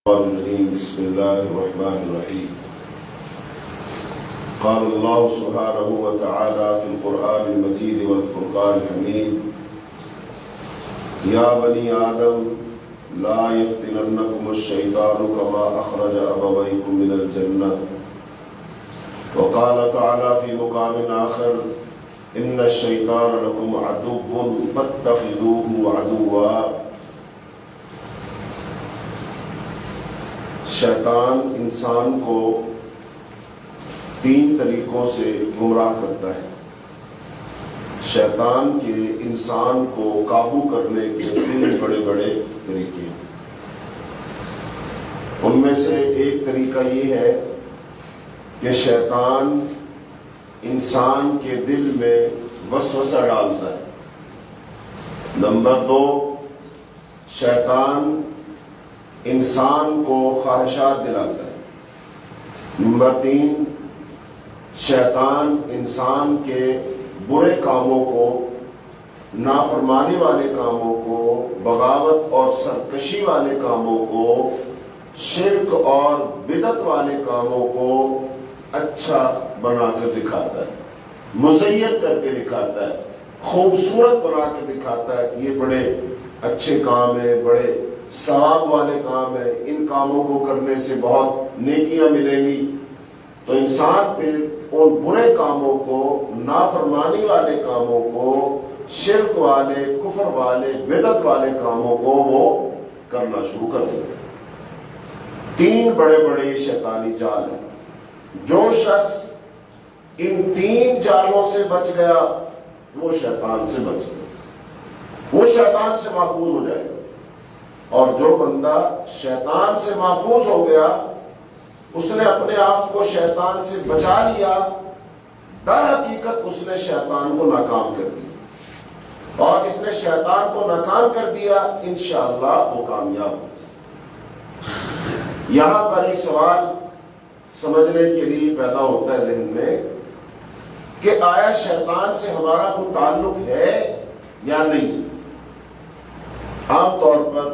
بسم الله الرحمن الرحيم. قال الله سبحانه وتعالى في القرآن المجيد والفرقان الحميد: يا بني آدم لا يفتننكم الشيطان كما أخرج أبويكم من الجنة. وقال تعالى في مقام آخر: إن الشيطان لكم عدو فاتخذوه عدوا. شیطان انسان کو تین طریقوں سے گمراہ کرتا ہے۔ شیطان کے انسان کو قابو کرنے کے تین بڑے بڑے طریقے ہیں۔ ان میں سے ایک طریقہ یہ ہے کہ شیطان انسان کے دل میں وسوسہ ڈالتا ہے۔ نمبر دو، شیطان انسان کو خواہشات دلاتا ہے۔ نمبر تین، شیطان انسان کے برے کاموں کو، نافرمانی والے کاموں کو، بغاوت اور سرکشی والے کاموں کو، شرک اور بدعت والے کاموں کو اچھا بنا کر دکھاتا ہے، مزین کر کے دکھاتا ہے، خوبصورت بنا کر دکھاتا ہے کہ یہ بڑے اچھے کام ہیں، بڑے ثواب والے کام ہیں، ان کاموں کو کرنے سے بہت نیکیاں ملیں گی۔ تو انسان پھر ان برے کاموں کو، نافرمانی والے کاموں کو، شرک والے، کفر والے، بدعت والے کاموں کو وہ کرنا شروع کر دیتا ہے۔ تین بڑے بڑے شیطانی جال ہیں۔ جو شخص ان تین جالوں سے بچ گیا وہ شیطان سے بچ گیا، وہ شیطان سے محفوظ ہو جائے گا۔ اور جو بندہ شیطان سے محفوظ ہو گیا، اس نے اپنے آپ کو شیطان سے بچا لیا، در حقیقت اس نے شیطان کو ناکام کر دیا، اور اس نے شیطان کو ناکام کر دیا انشاءاللہ وہ کامیاب ہو۔ یہاں پر ایک سوال سمجھنے کے لیے پیدا ہوتا ہے ذہن میں کہ آیا شیطان سے ہمارا کوئی تعلق ہے یا نہیں؟ عام طور پر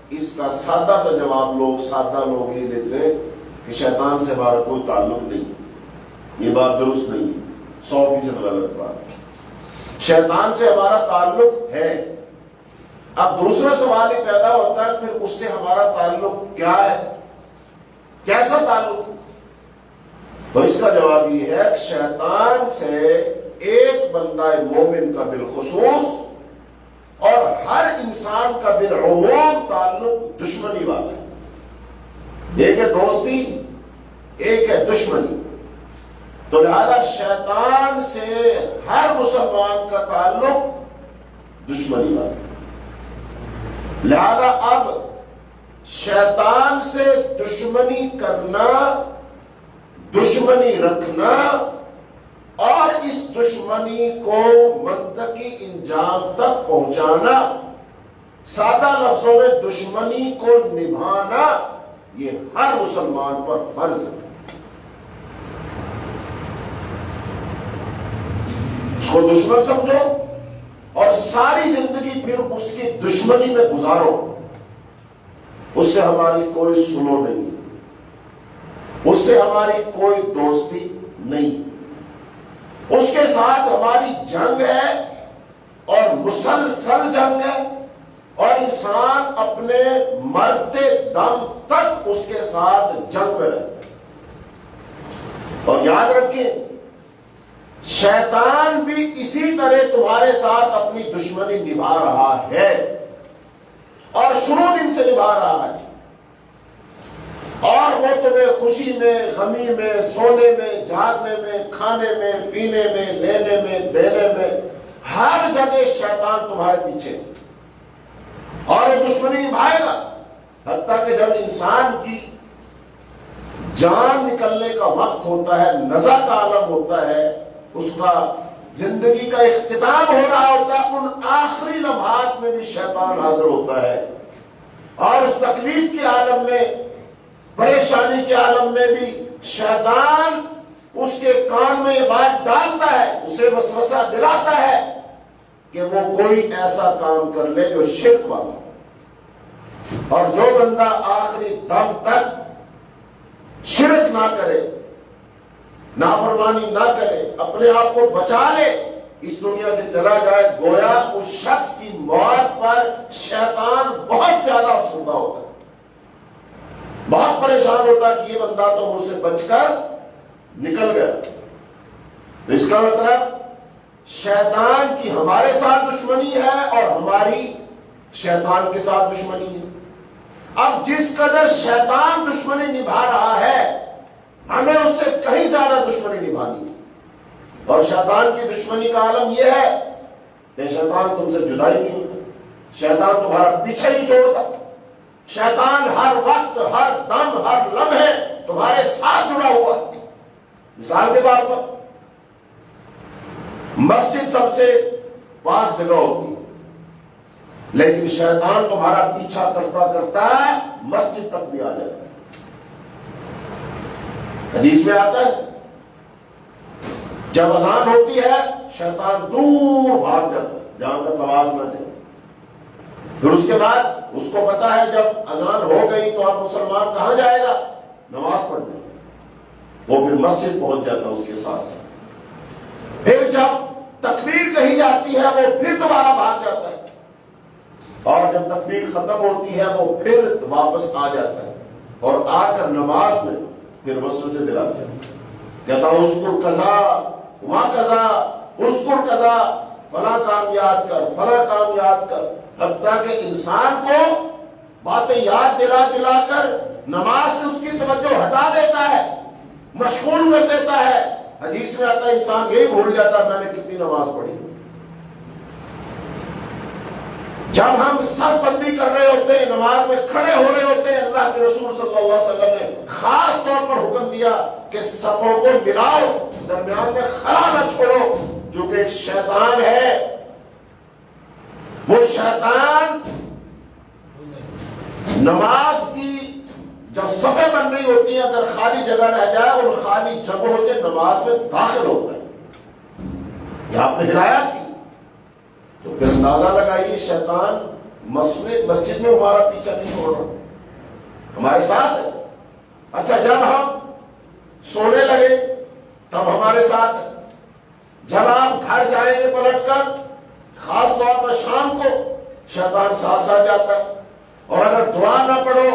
اس کا سادہ سا جواب سادہ لوگ یہ دیتے ہیں کہ شیطان سے ہمارا کوئی تعلق نہیں۔ یہ بات درست نہیں، 100% غلط بات۔ شیطان سے ہمارا تعلق ہے۔ اب دوسرا سوال یہ پیدا ہوتا ہے پھر اس سے ہمارا تعلق کیا ہے، کیسا تعلق؟ تو اس کا جواب یہ ہے کہ شیطان سے ایک بندہ مومن کا بالخصوص اور ہر انسان کا بالعموم تعلق دشمنی والا ہے۔ ایک ہے دوستی، ایک ہے دشمنی۔ تو لہذا شیطان سے ہر مسلمان کا تعلق دشمنی والا ہے۔ لہذا اب شیطان سے دشمنی کرنا، دشمنی رکھنا اور اس دشمنی کو منطقی انجام تک پہنچانا، سادہ لفظوں میں دشمنی کو نبھانا، یہ ہر مسلمان پر فرض ہے۔ اس کو دشمن سمجھو اور ساری زندگی پھر اس کی دشمنی میں گزارو۔ اس سے ہماری کوئی سلو نہیں، اس سے ہماری کوئی دوستی نہیں، اس کے ساتھ ہماری جنگ ہے اور مسلسل جنگ ہے، اور انسان اپنے مرتے دم تک اس کے ساتھ جنگ میں رہتا ہے۔ اور یاد رکھیں، شیطان بھی اسی طرح تمہارے ساتھ اپنی دشمنی نبھا رہا ہے، اور شروع دن سے نبھا رہا ہے، اور وہ تمہیں خوشی میں، غمی میں، سونے میں، جاگنے میں، کھانے میں، پینے میں، لینے میں، دینے میں، ہر جگہ شیطان تمہارے پیچھے، اور یہ دشمنی نبھائے گا، حتیٰ کہ جب انسان کی جان نکلنے کا وقت ہوتا ہے، نزع کا عالم ہوتا ہے، اس کا زندگی کا اختتام ہو رہا ہوتا ہے، ان آخری لمحات میں بھی شیطان حاضر ہوتا ہے، اور اس تکلیف کے عالم میں، پریشانی کے عالم میں بھی شیطان اس کے کان میں یہ بات ڈالتا ہے، اسے وسوسہ دلاتا ہے کہ وہ کوئی ایسا کام کر لے جو شرک والا، اور جو بندہ آخری دم تک شرک نہ کرے، نافرمانی نہ کرے، اپنے آپ کو بچا لے، اس دنیا سے چلا جائے، گویا اس شخص کی موت پر شیطان بہت زیادہ افسردہ ہوتا ہے، بہت پریشان ہوتا ہے کہ یہ بندہ تو مجھ سے بچ کر نکل گیا۔ تو اس کا مطلب شیطان کی ہمارے ساتھ دشمنی ہے اور ہماری شیطان کے ساتھ دشمنی ہے۔ اب جس قدر شیطان دشمنی نبھا رہا ہے، ہمیں اس سے کہیں زیادہ دشمنی نبھانی ہے۔ اور شیطان کی دشمنی کا عالم یہ ہے کہ شیطان تم سے جدا ہی نہیں ہوتا، شیطان تمہارا پیچھے نہیں چھوڑتا، شیطان ہر وقت، ہر دم، ہر لمحے تمہارے ساتھ جڑا ہوا ہے۔ مثال کے طور پر مسجد سب سے پاک جگہ ہوتی ہے، لیکن شیطان تمہارا پیچھا کرتا کرتا مسجد تک بھی آ جاتا ہے۔ حدیث میں آتا ہے جب اذان ہوتی ہے شیطان دور بھاگ جاتا ہے جہاں تک آواز نہ جائے، پھر اس کے بعد اس کو پتا ہے جب اذان ہو گئی تو اب مسلمان کہاں جائے گا؟ نماز پڑھنے، وہ پھر مسجد پہنچ جاتا ہے اس کے ساتھ ساتھ۔ پھر جب تکبیر کہی جاتی ہے وہ پھر دوبارہ بھاگ جاتا ہے، اور جب تکبیر ختم ہوتی ہے وہ پھر واپس آ جاتا ہے، اور آ کر نماز میں پھر وسوسے دلاتا ہے، کہتا ہوں اذکر قضا وہاں قضا، اذکر قضا، فلاں کام یاد کر، فلاں کام یاد کر، حتیٰ کہ انسان کو باتیں یاد دلا دلا کر نماز سے اس کی توجہ ہٹا دیتا ہے، مشغول کر دیتا ہے۔ حدیث میں آتا ہے انسان یہی بھول جاتا ہے میں نے کتنی نماز پڑھی۔ جب ہم صف بندی کر رہے ہوتے ہیں، نماز میں کھڑے ہو رہے ہوتے ہیں، اللہ کے رسول صلی اللہ علیہ وسلم نے خاص طور پر حکم دیا کہ صفوں کو ملاؤ، درمیان میں خلا نہ چھوڑو، جو کہ ایک شیطان ہے۔ وہ شیطان نماز کی جب صفیں بن رہی ہوتی ہیں، اگر خالی جگہ رہ جائے ان خالی جگہوں سے نماز میں داخل ہوتا ہے۔ یہ آپ نے ہدایت کی تو پھر اندازہ لگائیے شیطان مسجد میں ہمارا پیچھا نہیں چھوڑ رہا، ہمارے ساتھ ہے۔ اچھا جب ہم سونے لگے تب ہمارے ساتھ ہے، جب آپ گھر جائیں گے پلٹ کر، خاص طور پر شام کو شیطان ساتھ ساتھ جاتا ہے، اور اگر دعا نہ پڑھو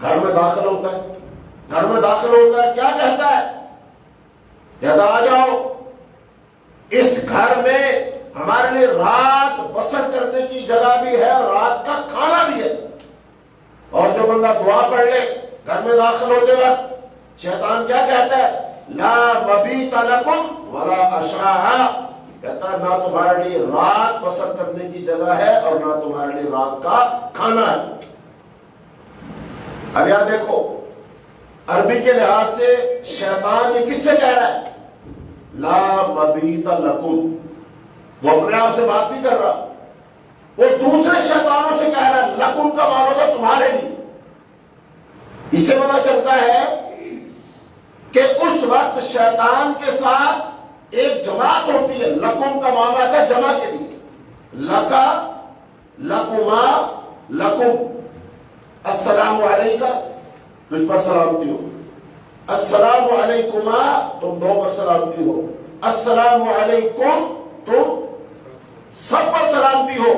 گھر میں داخل ہوتا ہے، گھر میں داخل ہوتا ہے، کیا کہتا ہے؟ کہتا آ جاؤ، اس گھر میں ہمارے لیے رات بسر کرنے کی جگہ بھی ہے، رات کا کھانا بھی ہے۔ اور جو بندہ دعا پڑھ لے گھر میں داخل ہوتے وقت، شیطان کیا کہتا ہے؟ لا مبیت لکم ولا عشاء، کہتا ہے نہ تمہارے لیے رات بسر کرنے کی جگہ ہے اور نہ تمہارے لیے رات کا کھانا ہے۔ اب یہاں دیکھو عربی کے لحاظ سے شیطان یہ کس سے کہہ رہا ہے؟ لا مبیت لکم، وہ اپنے آپ سے بات نہیں کر رہا، وہ دوسرے شیطانوں سے کہہ رہا ہے۔ لکم کا معنی ہوگا تمہارے لیے۔ اس سے پتہ چلتا ہے کہ اس وقت شیطان کے ساتھ ایک جماعت ہوتی ہے۔ لکم کا معنی ہے جمع کے لیے، لکا، لکما، لکم، السلام علیکہ تجھ پر سلامتی ہو، السلام علیکما تم دو پر سلامتی ہو، السلام علیکم تم سب پر سلامتی ہو۔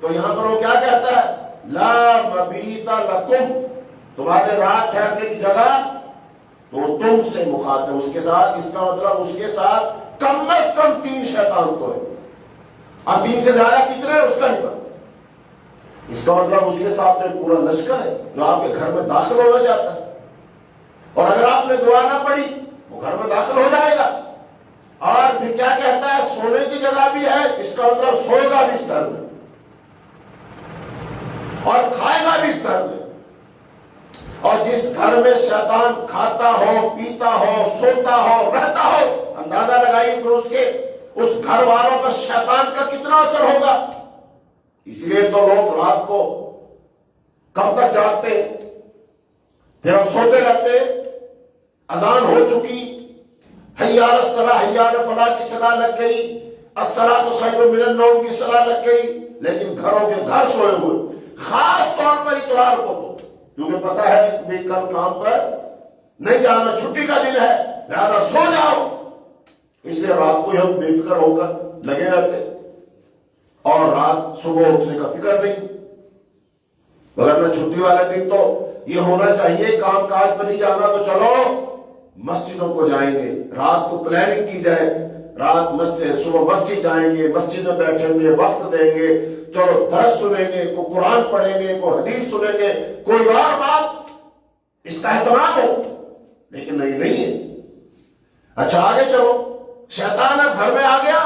تو یہاں پر وہ کیا کہتا ہے؟ لا مبیت لکم، تمہارے رات ٹھہرنے کی جگہ، تو تم سے مخاطب اس کے ساتھ، اس کا مطلب اس کے ساتھ کم از کم 3 شیطان تو ہے، اب 3 سے زیادہ کتنے ہیں اس کا نہیں پتا۔ اس کا مطلب اس کے ساتھ ایک پورا لشکر ہے جو آپ کے گھر میں داخل ہونا چاہتا ہے، اور اگر آپ نے دعا نہ پڑھی وہ گھر میں داخل ہو جائے گا۔ اور پھر کیا کہتا ہے؟ سونے کی جگہ بھی ہے، اس کا مطلب سوئے گا بھی اس گھر میں اور کھائے گا بھی اس گھر میں۔ اور جس گھر میں شیطان کھاتا ہو، پیتا ہو، سوتا ہو، رہتا ہو، اندازہ لگائیے پھر اس گھر والوں پر شیطان کا کتنا اثر ہوگا۔ اس لیے تو لوگ رات کو کب تک جاگتے، پھر ہم سوتے رہتے، اذان ہو چکی، حی علی الصلاۃ، حی علی الفلاح کی صدا لگ گئی، الصلاۃ خیر من النوم کی صدا لگ گئی، لیکن گھروں کے گھر سوئے ہوئے، خاص طور پر اتوار کو دو، کیونکہ پتا ہے کہ کل کام پر نہیں جانا، چھٹی کا دن ہے، لہذا سو جاؤ۔ اس لیے رات کو ہم بے فکر ہو کر لگے رہتے اور رات صبح اٹھنے کا فکر نہیں، وگرنہ چھٹی والے دن تو یہ ہونا چاہیے کام کاج پر نہیں جانا تو چلو مسجدوں کو جائیں گے، رات کو پلاننگ کی جائے، رات مسجد، صبح مسجد جائیں گے، مسجد میں بیٹھیں گے، وقت دیں گے، چلو درس سنیں گے، کوئی قرآن پڑھیں گے، کوئی حدیث سنیں گے، کوئی اور بات، اس کا اہتمام ہو، لیکن نہیں ہے۔ اچھا آگے چلو، شیطان اب گھر میں آ گیا،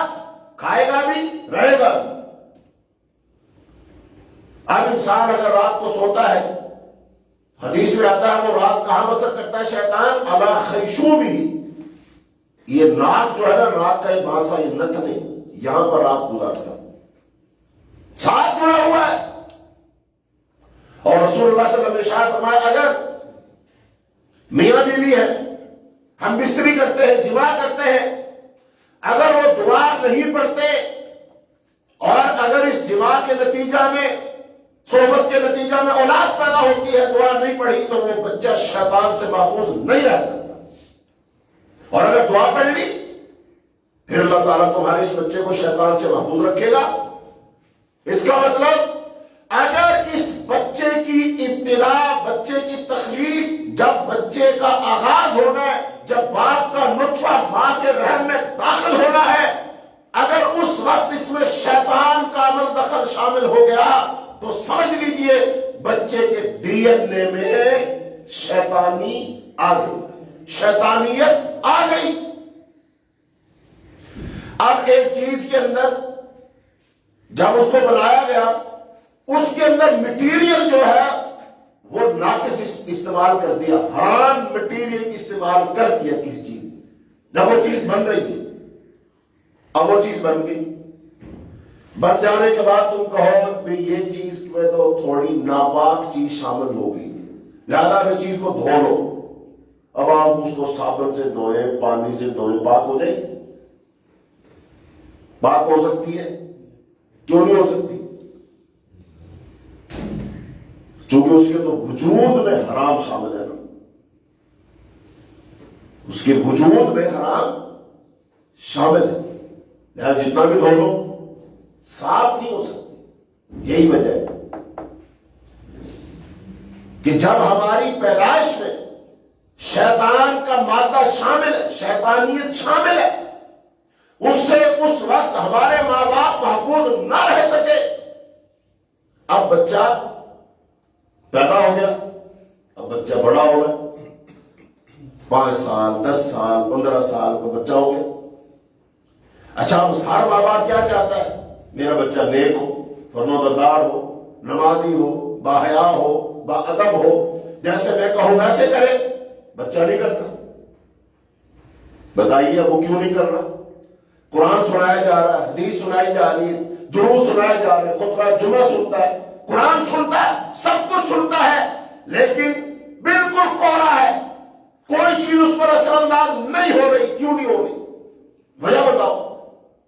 کھائے گا بھی رہے گا بھی۔ اب انسان اگر رات کو سوتا ہے، حدیث میں آتا ہے وہ رات کہاں بسر کرتا ہے شیطان؟ علی خیشومی، یہ ناک جو ہے نا، ناک کا ایک بھاسا، یہ نت نہیں، یہاں پر رات گزارتا ساتھ جڑا ہوا ہے۔ اور رسول اللہ صلی اللہ علیہ وسلم نے ارشاد فرمایا اگر میاں بیوی ہے، ہم بستری کرتے ہیں، جماع کرتے ہیں، اگر وہ دعا نہیں پڑھتے اور اگر اس جماع کے نتیجہ میں، صحبت کے نتیجہ میں اولاد پیدا ہوتی ہے، دعا نہیں پڑھی، تو وہ بچہ شیطان سے محفوظ نہیں رہ سکتا، اور اگر دعا پڑھ لی پھر اللہ تعالیٰ تمہارے اس بچے کو شیطان سے محفوظ رکھے گا۔ اس کا مطلب اگر اس بچے کی ابتدا، بچے کی تخلیق، جب بچے کا آغاز ہونا ہے، جب باپ کا نطفہ ماں کے رحم میں داخل ہونا ہے، اگر اس وقت اس میں شیطان کا عمل دخل شامل ہو گیا تو سمجھ لیجئے بچے کے ڈی این اے میں شیطانی آ گئی، شیطانیت آ گئی۔ اب ایک چیز کے اندر جب اس کو بنایا گیا، اس کے اندر مٹیریل جو ہے وہ ناقص استعمال کر دیا، حرام مٹیریل استعمال کر دیا کسی چیز، جب وہ چیز بن رہی تھی، اب وہ چیز بن گئی، بن جانے کے بعد تم کہو کہ یہ چیز میں تو تھوڑی ناپاک چیز شامل ہو گئی، لہذا اس چیز کو دھو لو۔ اب آپ اس کو صابن سے دھوئیں، پانی سے دھوئیں، پاک ہو جائے گی؟ پاک ہو سکتی ہے؟ کیوں نہیں ہو سکتی؟ چونکہ اس کے تو وجود میں حرام شامل ہے نا، اس کے وجود میں حرام شامل ہے، لہذا جتنا بھی دھو لو صاف نہیں ہو سکتی۔ یہی وجہ ہے کہ جب ہماری پیدائش میں شیطان کا مادہ شامل ہے، شیطانیت شامل ہے، اس سے اس وقت ہمارے ماں باپ محفوظ نہ رہ سکے۔ اب بچہ پیدا ہو گیا، اب بچہ بڑا ہو گیا، 5 سال 10 سال 15 سال کا بچہ ہو گیا۔ اچھا ہر ماں باپ کیا چاہتا ہے؟ میرا بچہ نیک ہو، فرمانبردار ہو، نمازی ہو، باحیا ہو، با ادب ہو، جیسے میں کہوں ویسے کرے۔ بچہ نہیں کرتا، بتائیے اب وہ کیوں نہیں کر رہا؟ قرآن سنایا جا رہا ہے، حدیث سنائی جا رہی ہے، دروس سنائے جا رہے ہیں، خطبہ جمعہ سنتا ہے، قرآن سنتا ہے، سب کچھ سنتا ہے، لیکن بالکل کوڑا ہے، کوئی چیز اس پر اثر انداز نہیں ہو رہی۔ کیوں نہیں ہو رہی؟ وجہ بتاؤ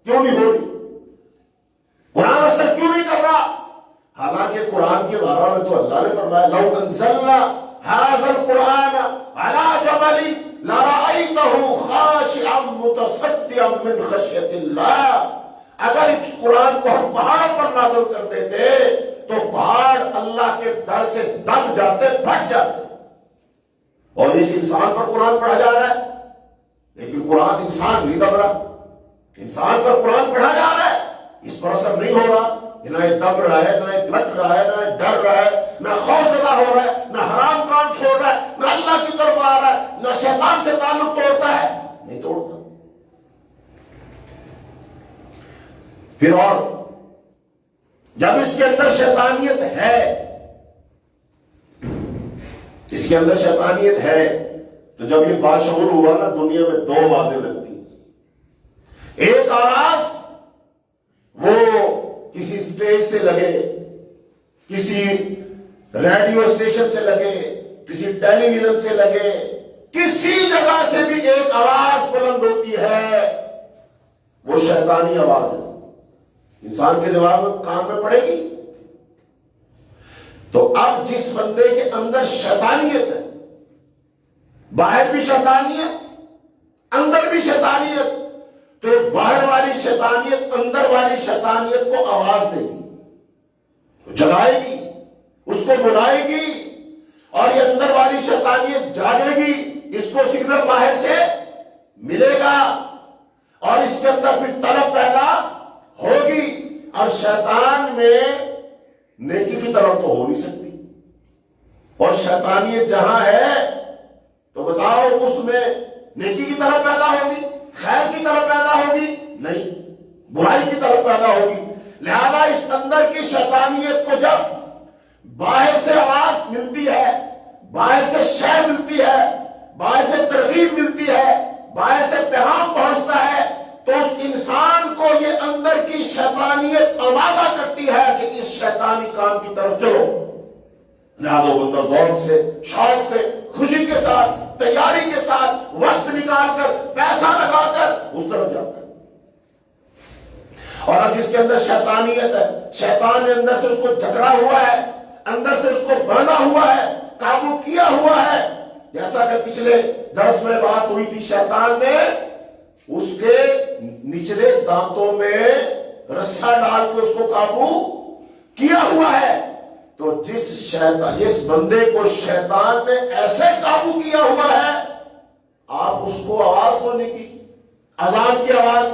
کیوں نہیں ہو رہی؟ قرآن اثر کیوں نہیں کر رہا؟ حالانکہ قرآن کے بارے میں تو اللہ نے فرمایا لو انزلنا هذا القرآن على جبل لرأيته خاشعا متصدعا من خشية الله، اگر اس قرآن کو ہم پہاڑ پر نازل کر دیتے تو پہاڑ اللہ کے ڈر سے دب جاتے، پھٹ جاتے۔ اور اس انسان پر قرآن پڑھا جا رہا ہے، لیکن قرآن انسان نہیں دب رہا، انسان پر قرآن پڑھا جا رہا ہے، اس پر اثر نہیں ہو رہا، نہ یہ دب رہا ہے، نہ یہ گھٹ رہا ہے، نہ یہ ڈر رہا ہے، نہ خوف زدہ ہو رہا ہے، نہ حرام کام چھوڑ رہا ہے، نہ اللہ کی طرف آ رہا ہے، نہ شیطان سے تعلق توڑتا ہے، نہیں توڑتا۔ پھر اور جب اس کے اندر شیطانیت ہے، اس کے اندر شیطانیت ہے، تو جب یہ باشعور ہوا نا، دنیا میں 2 آوازیں لگتی ہیں۔ ایک آواز وہ کسی اسٹیج سے لگے، کسی ریڈیو اسٹیشن سے لگے، کسی ٹیلی ویژن سے لگے، کسی جگہ سے بھی ایک آواز بلند ہوتی ہے، وہ شیطانی آواز ہے، انسان کے دماغ میں کان میں پڑے گی۔ تو اب جس بندے کے اندر شیطانیت ہے، باہر بھی شیطانیت اندر بھی شیطانیت، تو یہ باہر والی شیطانیت اندر والی شیطانیت کو آواز دے گی، جگائے گی، اس کو بلائے گی، اور یہ اندر والی شیطانیت جاگے گی، اس کو سگنل باہر سے ملے گا، اور اس کے اندر پھر طلب پیدا ہوگی، اور شیطان میں نیکی کی طلب تو ہو نہیں سکتی، اور شیطانیت جہاں ہے تو بتاؤ اس میں نیکی کی طلب پیدا ہوگی، خیر کی طلب پیدا ہوگی؟ نہیں، برائی کی طلب پیدا ہوگی۔ لہذا اس اندر کی شیطانیت کو جب باہر سے آواز ملتی ہے، باہر سے شے ملتی ہے، باہر سے ترغیب ملتی ہے، باہر سے پیغام پہنچتا ہے، تو اس انسان کو یہ اندر کی شیطانیت آمادہ کرتی ہے کہ اس شیطانی کام کی طرف چلو۔ لہذا بندہ ذوق سے، شوق سے، خوشی کے ساتھ، تیاری کے ساتھ، وقت نکال کر، پیسہ لگا کر اس طرف جاتا ہے۔ اور اب جس کے اندر شیطانیت ہے، شیطان نے اندر سے اس کو جکڑا ہوا ہے، اندر سے اس کو باندھا ہوا ہے، قابو کیا ہوا ہے، جیسا کہ پچھلے درس میں بات ہوئی تھی، شیطان نے اس کے نچلے دانتوں میں رسا ڈال کے اس کو قابو کیا ہوا ہے۔ تو جس بندے کو شیطان نے ایسے قابو کیا ہوا ہے، آپ اس کو آواز بولنے کی، اذان کی آواز،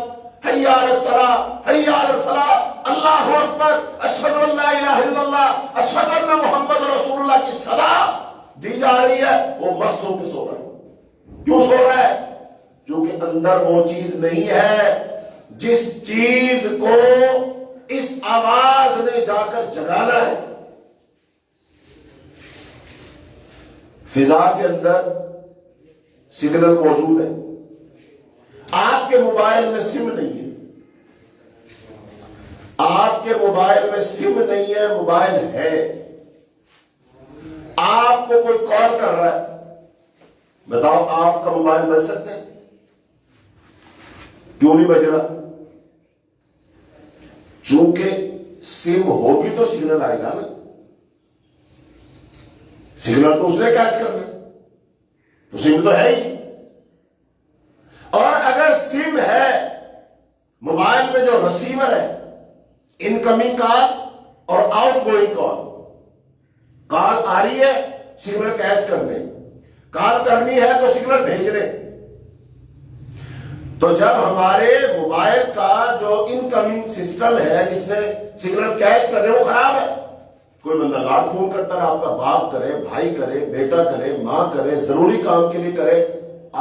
حی علی الصلاۃ، حی علی الفلاح، اللہ اکبر، اشہد ان لا الہ الا اللہ، اشہد ان محمد رسول اللہ کی صدا دی جا رہی ہے، وہ مست ہو کے سو رہا ہے۔ کیوں سو رہا ہے؟ کیونکہ اندر وہ چیز نہیں ہے جس چیز کو اس آواز نے جا کر جگانا ہے۔ فضا کے اندر سگنل موجود ہے، آپ کے موبائل میں سم نہیں ہے، آپ کے موبائل میں سم نہیں ہے، موبائل ہے، آپ کو کوئی کال کر رہا ہے، بتاؤ آپ کا موبائل بج سکتا ہے؟ کیوں نہیں بج رہا؟ چونکہ سم ہوگی تو سگنل آئے گا نا، سگنل تو اس نے کیچ کرنا، تو سم تو ہے ہی۔ اور اگر سم ہے موبائل میں، جو ریسیور ہے، انکمنگ کال اور آؤٹ گوئنگ کال آ رہی ہے سگنل کیچ کرنے، کال کرنی ہے تو سگنل بھیجنے۔ تو جب ہمارے موبائل کا جو انکمنگ سسٹم ہے جس نے سگنل کیچ کرنے، وہ خراب ہے، کوئی بندہ لاکھ فون کرتا ہے، آپ کا باپ کرے، بھائی کرے، بیٹا کرے، ماں کرے، ضروری کام کے لیے کرے،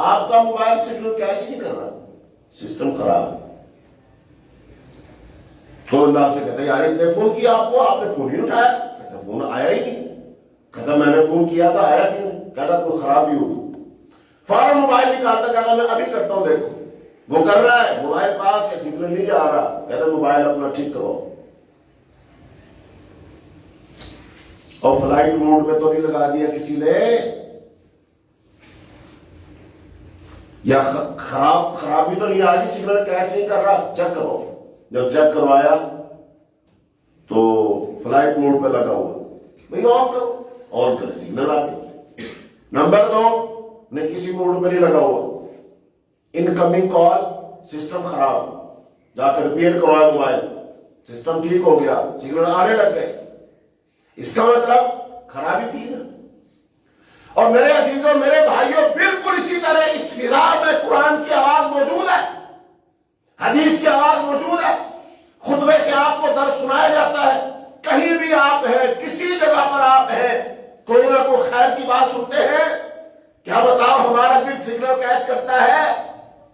آپ کا موبائل سگنل کیچ نہیں کر رہا، سسٹم خراب ہے۔ کوئی بندہ آپ سے کہتا ہے یار اتنے فون کیا آپ نے فون ہی اٹھایا، کہتا فون آیا ہی نہیں، کہتا میں نے فون کیا تھا آیا کیوں، کہتا کوئی خرابی ہوگی، فوراً موبائل نکالتا، کہتا میں ابھی کرتا ہوں، دیکھو وہ کر رہا ہے، موبائل پاس ہے، سگنل نہیں آ رہا، کہتا موبائل اپنا ٹھیک کرو، اور فلائٹ موڈ پہ تو نہیں لگا دیا کسی نے، یا خرابی تو نہیں آ رہی، سگنل کیچ نہیں کر رہا، چیک کرو، جب چیک کروایا تو فلائٹ موڈ پہ لگا ہوا، بھئی آن کرو، آن کرے، سگنل آ گیا۔ نمبر 2 نے کسی موڈ پہ نہیں لگا ہوا، انکمنگ کال سسٹم خراب، جا کر ریپیئر کروایا موبائل، سسٹم ٹھیک ہو گیا، سگنل آنے لگ گئے، اس کا مطلب خرابی تھی نا۔ اور میرے عزیزوں، میرے بھائیوں، بالکل اسی طرح اس فضا میں قرآن کی آواز موجود ہے، حدیث کی آواز موجود ہے، خطبے سے آپ کو درس سنایا جاتا ہے، کہیں بھی آپ ہیں، کسی جگہ پر آپ ہیں، کوئی نہ کوئی خیر کی بات سنتے ہیں، کیا بتاؤ ہمارا دل سگنل کیچ کرتا ہے،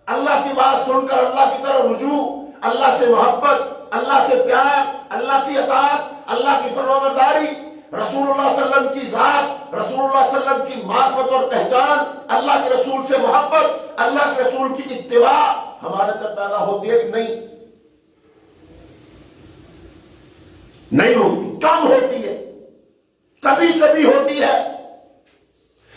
اللہ کی بات سن کر اللہ کی طرف رجوع، اللہ سے محبت، اللہ سے پیار، اللہ کی اطاعت، اللہ کی فرمانبرداری، رسول اللہ صلی اللہ علیہ وسلم کی ذات، رسول اللہ صلی اللہ علیہ وسلم کی معرفت اور پہچان، اللہ کے رسول سے محبت، اللہ کے رسول کی اتباع ہمارے اندر پیدا ہوتی ہے کہ نہیں؟ نہیں ہوتی، کم ہوتی ہے، کبھی کبھی ہوتی ہے،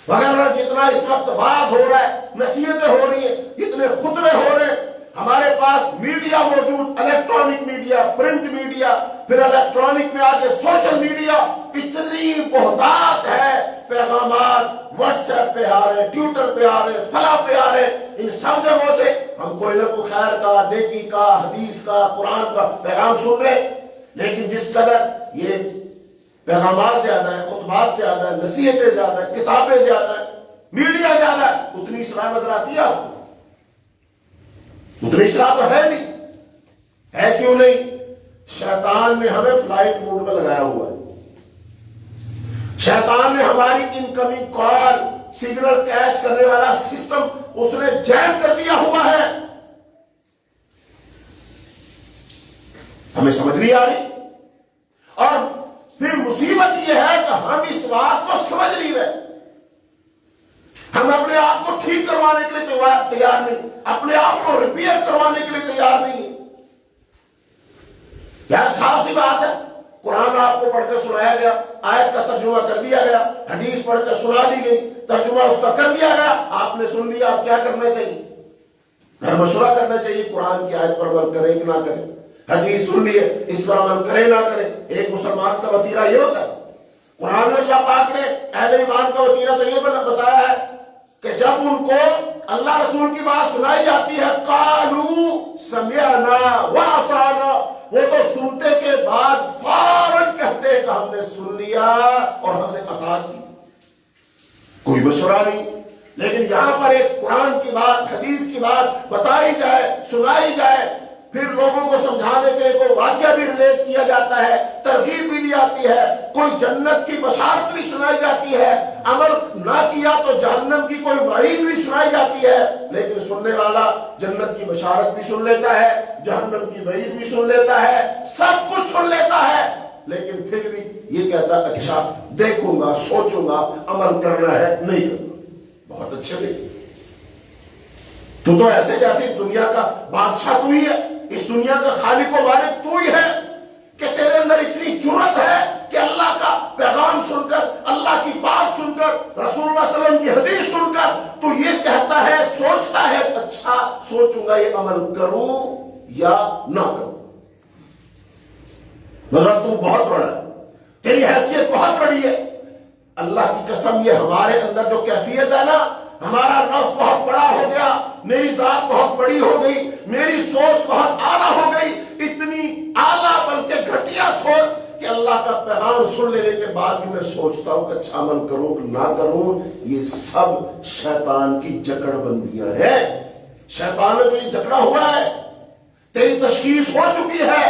وغیرہ جتنا اس وقت واعظ ہو رہا ہے، نصیحتیں ہو رہی ہیں، اتنے خطبے ہو رہے ہیں، ہمارے پاس میڈیا موجود، الیکٹرانک میڈیا، پرنٹ میڈیا، پھر الیکٹرانک میں آگے سوشل میڈیا، اتنی بہتات ہے، پیغامات واٹس ایپ پہ آ رہے، ٹویٹر پہ آ رہے، فلاں پہ آ رہے، ان سب جگہوں سے ہم کوئی نہ کوئی خیر کا، نیکی کا، حدیث کا، قرآن کا پیغام سن رہے، لیکن جس قدر یہ پیغامات زیادہ ہے، خطبات زیادہ ہے، نصیحتیں زیادہ ہے، کتابیں زیادہ ہے، میڈیا زیادہ ہے، اتنی اصلاح نظر آتی ہے آپ کو؟ اتنی اصلاح تو ہے نہیں، ہے کیوں نہیں؟ شیطان نے ہمیں فلائٹ موڈ میں لگایا ہوا ہے، شیطان نے ہماری انکمنگ کال سگنل کیچ کرنے والا سسٹم اس نے جیم کر دیا ہوا ہے، ہمیں سمجھ نہیں آ رہی، اور پھر مصیبت یہ ہے کہ ہم اس بات کو سمجھ نہیں رہے، ہم اپنے آپ کو ٹھیک کروانے کے لیے تیار نہیں، اپنے آپ کو ریپیئر کروانے کے لیے تیار نہیں۔ یار صاف سی بات ہے، قرآن آپ کو پڑھ کر سنایا گیا، آیت کا ترجمہ کر دیا گیا، حدیث پڑھ کر سنا دی گئی، ترجمہ اس کا کر دیا گیا، آپ نے سن لیا، آپ کیا کرنا چاہیے؟ گھر مشورہ کرنا چاہیے، قرآن کی آیت پر عمل کریں کہ نہ کریں، حدیث سن لیے، اس پر عمل کریں نہ کریں۔ ایک مسلمان کا وتیرہ یہ ہوتا ہے، قرآن میں اللہ پاک نے اہل ایمان کا وتیرہ تو یہ بتایا ہے کہ جب ان کو اللہ رسول کی بات سنائی جاتی ہے، قالوا سمعنا واطعنا، وہ تو سنتے کے بعد فوراً کہتے ہیں کہ ہم نے سن لیا اور ہم نے اطاعت کی، کوئی مشورہ نہیں۔ لیکن یہاں پر ایک قرآن کی بات، حدیث کی بات بتائی جائے، سنائی جائے، پھر لوگوں کو سمجھانے کے لیے کوئی واقعہ بھی ریلیٹ کیا جاتا ہے، ترغیب بھی دی جاتی ہے، کوئی جنت کی بشارت بھی سنائی جاتی ہے، عمل نہ کیا تو جہنم کی کوئی وعید بھی سنائی جاتی ہے، لیکن سننے والا جنت کی بشارت بھی سن لیتا ہے، جہنم کی وعید بھی سن لیتا ہے، سب کچھ سن لیتا ہے، لیکن پھر بھی یہ کہتا ہے اچھا دیکھوں گا، سوچوں گا، عمل کرنا ہے نہیں کرنا۔ بہت اچھے نہیں، تو ایسے جیسے اس دنیا کا بادشاہ تو ہی ہے، اس دنیا کا خالق و مالک تو ہی ہے کہ تیرے اندر اتنی جرأت ہے کہ اللہ کا پیغام سن کر، اللہ کی بات سن کر، رسول اللہ صلی اللہ علیہ وسلم کی حدیث سن کر تو یہ کہتا ہے، سوچتا ہے اچھا سوچوں گا یہ عمل کروں یا نہ کروں۔ مطلب تو بہت بڑا ہے، تیری حیثیت بہت بڑی ہے، اللہ کی قسم یہ ہمارے اندر جو کیفیت ہے نا، ہمارا نفس بہت بڑا ہو گیا، میری ذات بہت بڑی ہو گئی، میری سوچ بہت اعلیٰ ہو گئی، اتنی اعلیٰ بلکہ گھٹیا سوچ کہ اللہ کا پیغام سن لینے کے بعد بھی میں سوچتا ہوں کہ اچھا عمل کروں کہ نہ کروں۔ یہ سب شیطان کی جکڑ بندیاں ہیں، شیطان نے تو یہ جکڑا ہوا ہے، تیری تشخیص ہو چکی ہے،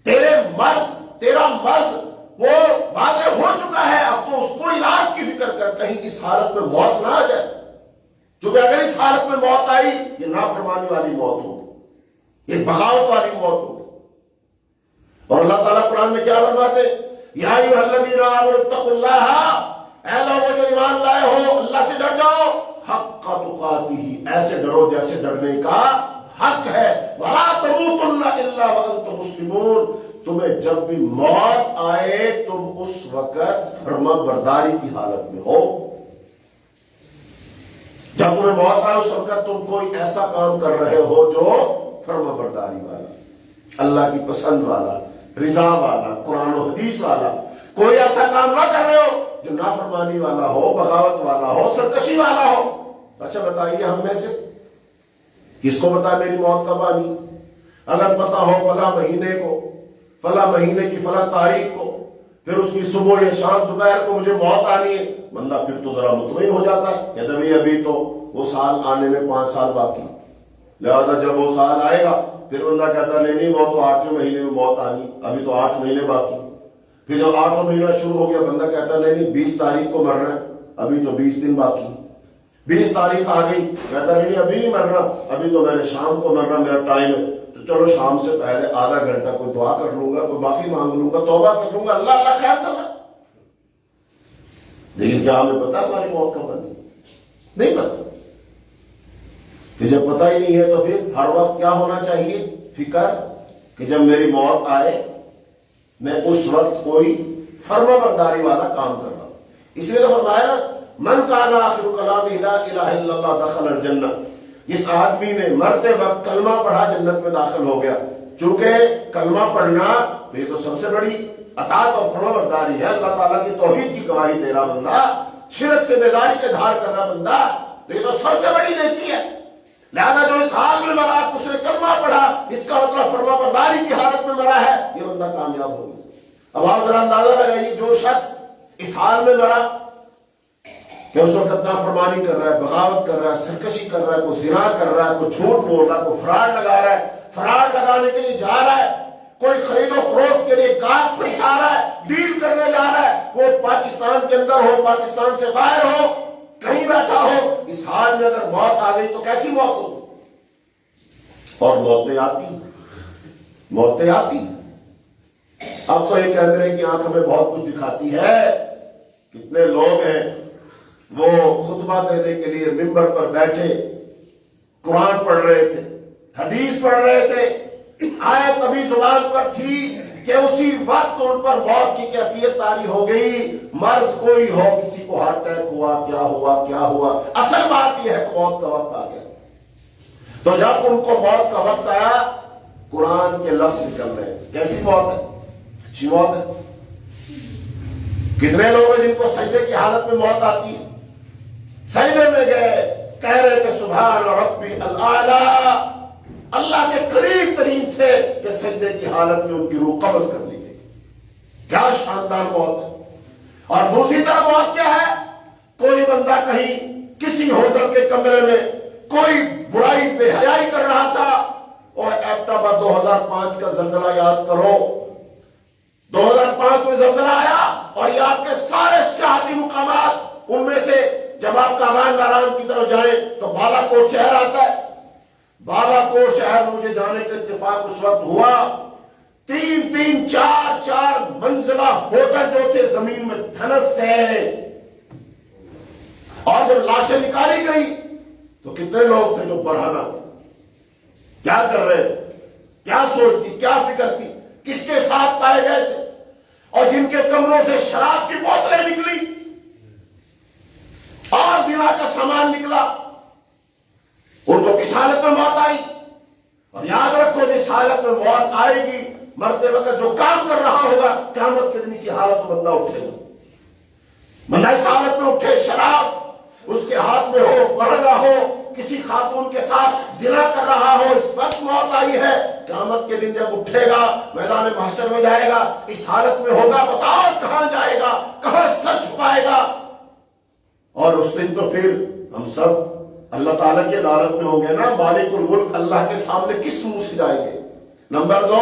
تیرا مرض وہ واضح ہو چکا ہے، اب تو اس کو علاج کی فکر کر، کہیں اس حالت میں موت نہ آ جائے، چونکہ اگر اس حالت میں موت آئی یہ نافرمانی والی موت ہوگی، یہ بغاوت والی موت ہوگی۔ اور اللہ تعالیٰ قرآن میں کیا فرماتے؟ یا ایھا الذین آمنوا اتقوا اللہ، اے لوگوں جو ایمان لائے ہو اللہ سے ڈر جاؤ، حق تقاتہ، ایسے ڈرو جیسے ڈرنے کا حق ہے، ولا تموتن الا وانتم مسلمون، تمہیں جب بھی موت آئے تم اس وقت فرما برداری کی حالت میں ہو، جب تمہیں موت آئے اس وقت تم کوئی ایسا کام کر رہے ہو جو فرما برداری والا، اللہ کی پسند والا، رضا والا، قرآن و حدیث والا، کوئی ایسا کام نہ کر رہے ہو جو نافرمانی والا ہو، بغاوت والا ہو، سرکشی والا ہو۔ اچھا بتائیے ہم میں سے کس کو پتا میری موت کب آنی؟ اگر پتا ہو فلاں مہینے کو، فلاں مہینے کی فلاں تاریخ کو، پھر اس کی صبح یا شام دوپہر کو مجھے موت آنی ہے، بندہ پھر تو ذرا مطمئن ہو جاتا ہے، کہتا ہے ابھی تو وہ سال آنے میں 5 سال باقی، لہذا جب وہ سال آئے گا پھر بندہ کہتا ہے نہیں وہ تو 8ویں مہینے میں موت آنی، ابھی تو 8 مہینے باقی۔ پھر جب 8واں مہینہ شروع ہو گیا بندہ کہتا ہے نہیں 20 تاریخ کو مرنا ہے، ابھی تو 20 دن باقی۔ 20 تاریخ آ گئی، کہتا نہیں ابھی نہیں مرنا، ابھی تو میں نے شام کو مرنا، میرا ٹائم ہے، تو چلو شام سے پہلے آدھا گھنٹہ کوئی دعا کر لوں گا، کوئی معافی مانگ لوں گا، توبہ کر لوں گا، اللہ خیر سمجھ۔ لیکن کیا ہمیں پتا ہماری موت کب آنی؟ نہیں پتا۔ کہ جب پتا ہی نہیں ہے تو پھر ہر وقت کیا ہونا چاہیے؟ فکر کہ جب میری موت آئے میں اس وقت کوئی فرما برداری والا کام کر رہا ہوں۔ اس لیے تو فرمایا نا من کان آخر کلامہ لا الہ الا اللہ دخل الجنہ، جس آدمی نے مرتے وقت کلمہ پڑھا جنت میں داخل ہو گیا. چونکہ کلمہ پڑھنا یہ تو سب سے بڑی اطاعت اور فرمانبرداری ہے. اللہ تعالیٰ کی توحید کی گواہی دے رہا بندہ, شرک سے بیداری کا اظہار کر رہا بندہ, تو یہ تو سب سے بڑی نیکی ہے. لہذا جو اس حال میں مرا, اس نے کلمہ پڑھا, اس کا مطلب فرمانبرداری کی حالت میں مرا ہے, یہ بندہ کامیاب ہوگا. اب آپ ذرا اندازہ لگائیے, جو شخص اس حال میں مرا کہ اس وقت نافرمانی کر رہا ہے, بغاوت کر رہا ہے, سرکشی کر رہا ہے, کوئی زنا کر رہا ہے, کوئی جھوٹ بول رہا ہے, کوئی فراڈ لگا رہا ہے, فراڈ لگانے کے لیے جا رہا ہے, کوئی خرید و فروخت کے لیے گاہک پھنسا رہا ہے, ڈیل کرنے جا رہا ہے, وہ پاکستان کے اندر ہو, پاکستان سے باہر ہو, کہیں بیٹھا ہو, اس حال میں اگر موت آ گئی تو کیسی موت ہو. اور موتیں آتی. اب تو یہ کیمرے کی آنکھ ہمیں بہت کچھ دکھاتی ہے. کتنے لوگ ہیں وہ خطبہ دینے کے لیے منبر پر بیٹھے قرآن پڑھ رہے تھے, حدیث پڑھ رہے تھے, آیت کبھی زبان پر تھی کہ اسی وقت ان پر موت کی کیفیت طاری ہو گئی. مرض کوئی ہو, کسی کو ہارٹ اٹیک ہوا, کیا ہوا, اصل بات یہ ہے کہ موت کا وقت آ گیا. تو جب ان کو موت کا وقت آیا, قرآن کے لفظ نکل رہے. کیسی موت ہے؟ اچھی موت ہے. کتنے لوگ ہیں جن کو سجدے کی حالت میں موت آتی ہے, سجدے میں گئے, کہہ رہے کہ سبحان ربی الاعلی, اللہ کے قریب ترین تھے کہ سجدے کی حالت میں ان کی روح قبض کر لی گئی. کیا شاندار موت ہے. اور دوسری طرف موت کیا ہے؟ کوئی بندہ کہیں کسی ہوٹل کے کمرے میں کوئی برائی بے حیائی کر رہا تھا, اور اکتوبر 2005 کا زلزلہ یاد کرو. 2005 میں زلزلہ آیا اور یہ آپ کے سارے سیاحتی مقامات, ان میں سے جب آپ کاغان ناران کی طرف جائیں تو بالا کوٹ شہر آتا ہے. بالا کوٹ شہر میں مجھے جانے کا اتفاق اس وقت ہوا. 3 4 منزلہ ہوٹل جو تھے زمین میں دھنس گئے. اور جب لاشیں نکالی گئی تو کتنے لوگ تھے جو برہنہ تھے, کیا کر رہے تھے, کیا سوچتی, کیا فکر تھی, کس کے ساتھ پائے گئے تھے, اور جن کے کمروں سے شراب کی بوتلیں نکلی اور زنا کا سامان نکلا, ان کو کس حالت میں موت آئی. اور یاد رکھو جس حالت میں موت آئے گی, مرتے وقت جو کام کر رہا ہوگا, قیامت کے دن اسی حالت میں بندہ اٹھے گا. بندہ اس حالت میں اٹھے, شراب اس کے ہاتھ میں ہو, پڑھ رہا ہو, کسی خاتون کے ساتھ زنا کر رہا ہو, اس وقت موت آئی ہے. قیامت کے دن جب اٹھے گا, میدان محشر میں جائے گا, اس حالت میں ہوگا, بتاؤ کہاں جائے گا, کہاں سر چھپائے گا. اور اس دن تو پھر ہم سب اللہ تعالیٰ کی عدالت میں ہوں گے نا. مالک الملک اللہ کے سامنے کس منہ سے جائیں گے؟ نمبر 2,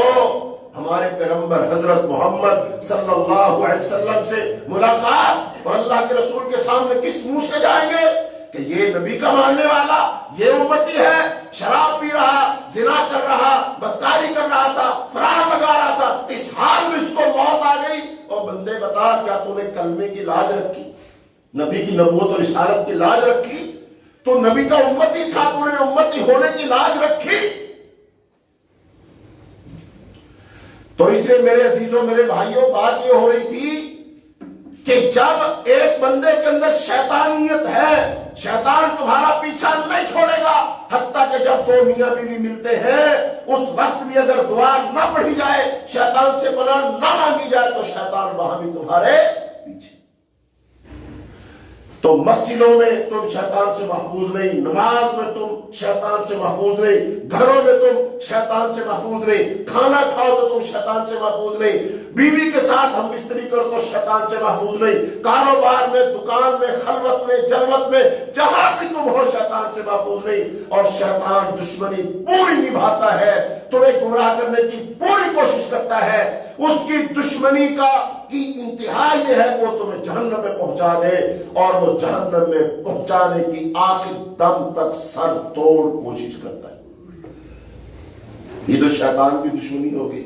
ہمارے پیغمبر حضرت محمد صلی اللہ علیہ وسلم سے ملاقات, اور اللہ کے رسول کے سامنے کس منہ سے جائیں گے کہ یہ نبی کا ماننے والا, یہ امتی ہے, شراب پی رہا, زنا کر رہا, بدکاری کر رہا تھا, فراڈ لگا رہا تھا, اس حال میں اس کو موت آ گئی. اور بندے بتا, کیا تو نے کلمے کی لاج رکھی, نبی کی نبوت اور رسالت کی لاج رکھی؟ تو نبی کا امتی تھا, تو نے امتی ہونے کی لاج رکھی؟ تو اس لیے میرے عزیزوں, میرے بھائیوں, بات یہ ہو رہی تھی کہ جب ایک بندے کے اندر شیطانیت ہے, شیطان تمہارا پیچھا نہیں چھوڑے گا, حتیٰ کہ جب 2 میاں بیوی ملتے ہیں اس وقت بھی اگر دعا نہ پڑھی جائے, شیطان سے پناہ نہ مانگی جائے, تو شیطان وہاں بھی تمہارے پیچھے. تو مسجدوں میں تم شیطان سے محفوظ نہیں, نماز میں تم شیطان سے محفوظ نہیں, گھروں میں تم شیطان سے محفوظ نہیں, کھانا کھاؤ تو تم شیطان سے محفوظ نہیں, بیوی کے ساتھ ہم بستری کرو تو شیطان سے محفوظ نہیں, کاروبار میں, دکان میں, خلوت میں, جلوت میں, جہاں بھی تم ہو شیطان سے محفوظ نہیں. اور شیطان دشمنی پوری نبھاتا ہے, تمہیں گمراہ کرنے کی پوری کوشش کرتا ہے. اس کی دشمنی کی انتہا یہ ہے کہ وہ تمہیں جہنم میں پہنچا دے, اور وہ جہنم میں پہنچانے کی آخر دم تک سر توڑ کوشش کرتا ہے. یہ تو شیطان کی دشمنی ہوگی.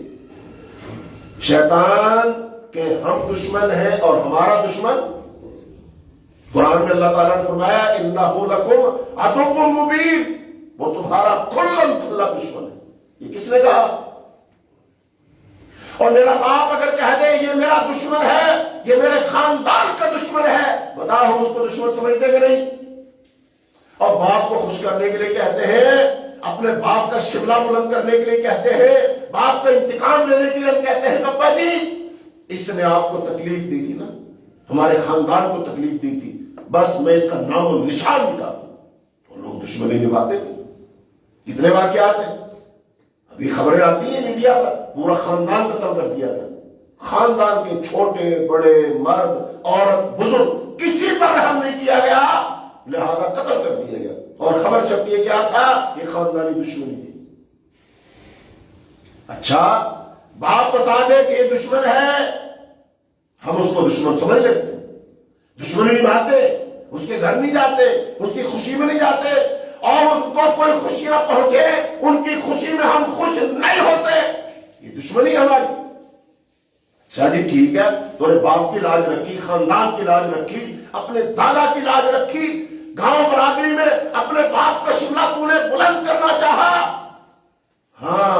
شیطان کے ہم دشمن ہیں اور ہمارا دشمن, قرآن میں اللہ تعالیٰ نے فرمایا انہ لکم عدو مبین, وہ تمہارا کھلم کھلا دشمن ہے. یہ کس نے کہا؟ اور میرا باپ اگر کہہ دے یہ میرا دشمن ہے, یہ میرے خاندان کا دشمن ہے, بتاؤ ہم اس کو دشمن سمجھتے کہ نہیں؟ اور باپ کو خوش کرنے کے لیے کہتے ہیں، اپنے باپ کا شملہ بلند کرنے کے لیے کہتے ہیں، باپ کا انتقام لینے کے لیے ہم کہتے ہیں ابا جی اس نے آپ کو تکلیف دی تھی نا، ہمارے خاندان کو تکلیف دی تھی، بس میں اس کا نام و نشان مٹا دوں، تو لوگ دشمنی نبھاتے تھے۔ کتنے واقعات ہیں، ابھی خبریں آتی ہیں میڈیا پر، پورا خاندان قتل کر دیا گیا، خاندان کے چھوٹے بڑے مرد عورت بزرگ کسی پر رحم نہیں کیا گیا، لہذا قتل کر دیا گیا، اور خبر چھپی ہے کیا تھا، یہ خاندانی دشمنی تھی۔ اچھا باپ بتا دے کہ یہ دشمن ہے، ہم اس کو دشمن سمجھ لیتے ہیں، دشمنی نبھاتے، اس کے گھر نہیں جاتے، اس کی خوشی میں نہیں جاتے، اور اس کو کوئی خوشیاں پہنچے ان کی خوشی میں ہم خوش نہیں ہوتے، یہ دشمنی ہماری۔ اچھا جی ٹھیک ہے، تو نے باپ کی لاج رکھی، خاندان کی لاج رکھی، اپنے دادا کی لاج رکھی، گاؤں برادری میں اپنے باپ کا شملہ تو نے بلند کرنا چاہا۔ ہاں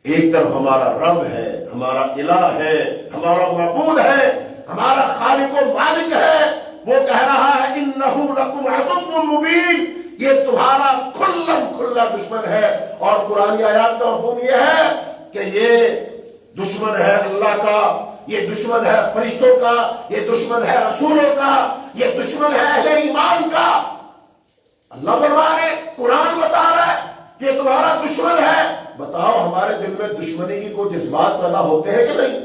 ایک طرف ہمارا رب ہے، ہمارا الہ ہے، ہمارا معبود ہے، ہمارا خالق و مالک ہے، وہ کہہ رہا ہے انہو لکم عدو مبین، یہ تمہارا کھلم کھلا دشمن ہے، اور قرآن آیات کا مفہوم یہ ہے کہ یہ دشمن ہے اللہ کا، یہ دشمن ہے فرشتوں کا، یہ دشمن ہے رسولوں کا، یہ دشمن ہے اہل ایمان کا۔ اللہ فرما ہے، قرآن بتا رہا ہے کہ یہ تمہارا دشمن ہے۔ بتاؤ ہمارے دل میں دشمنی کی کوئی جذبات پیدا ہوتے ہیں کہ نہیں،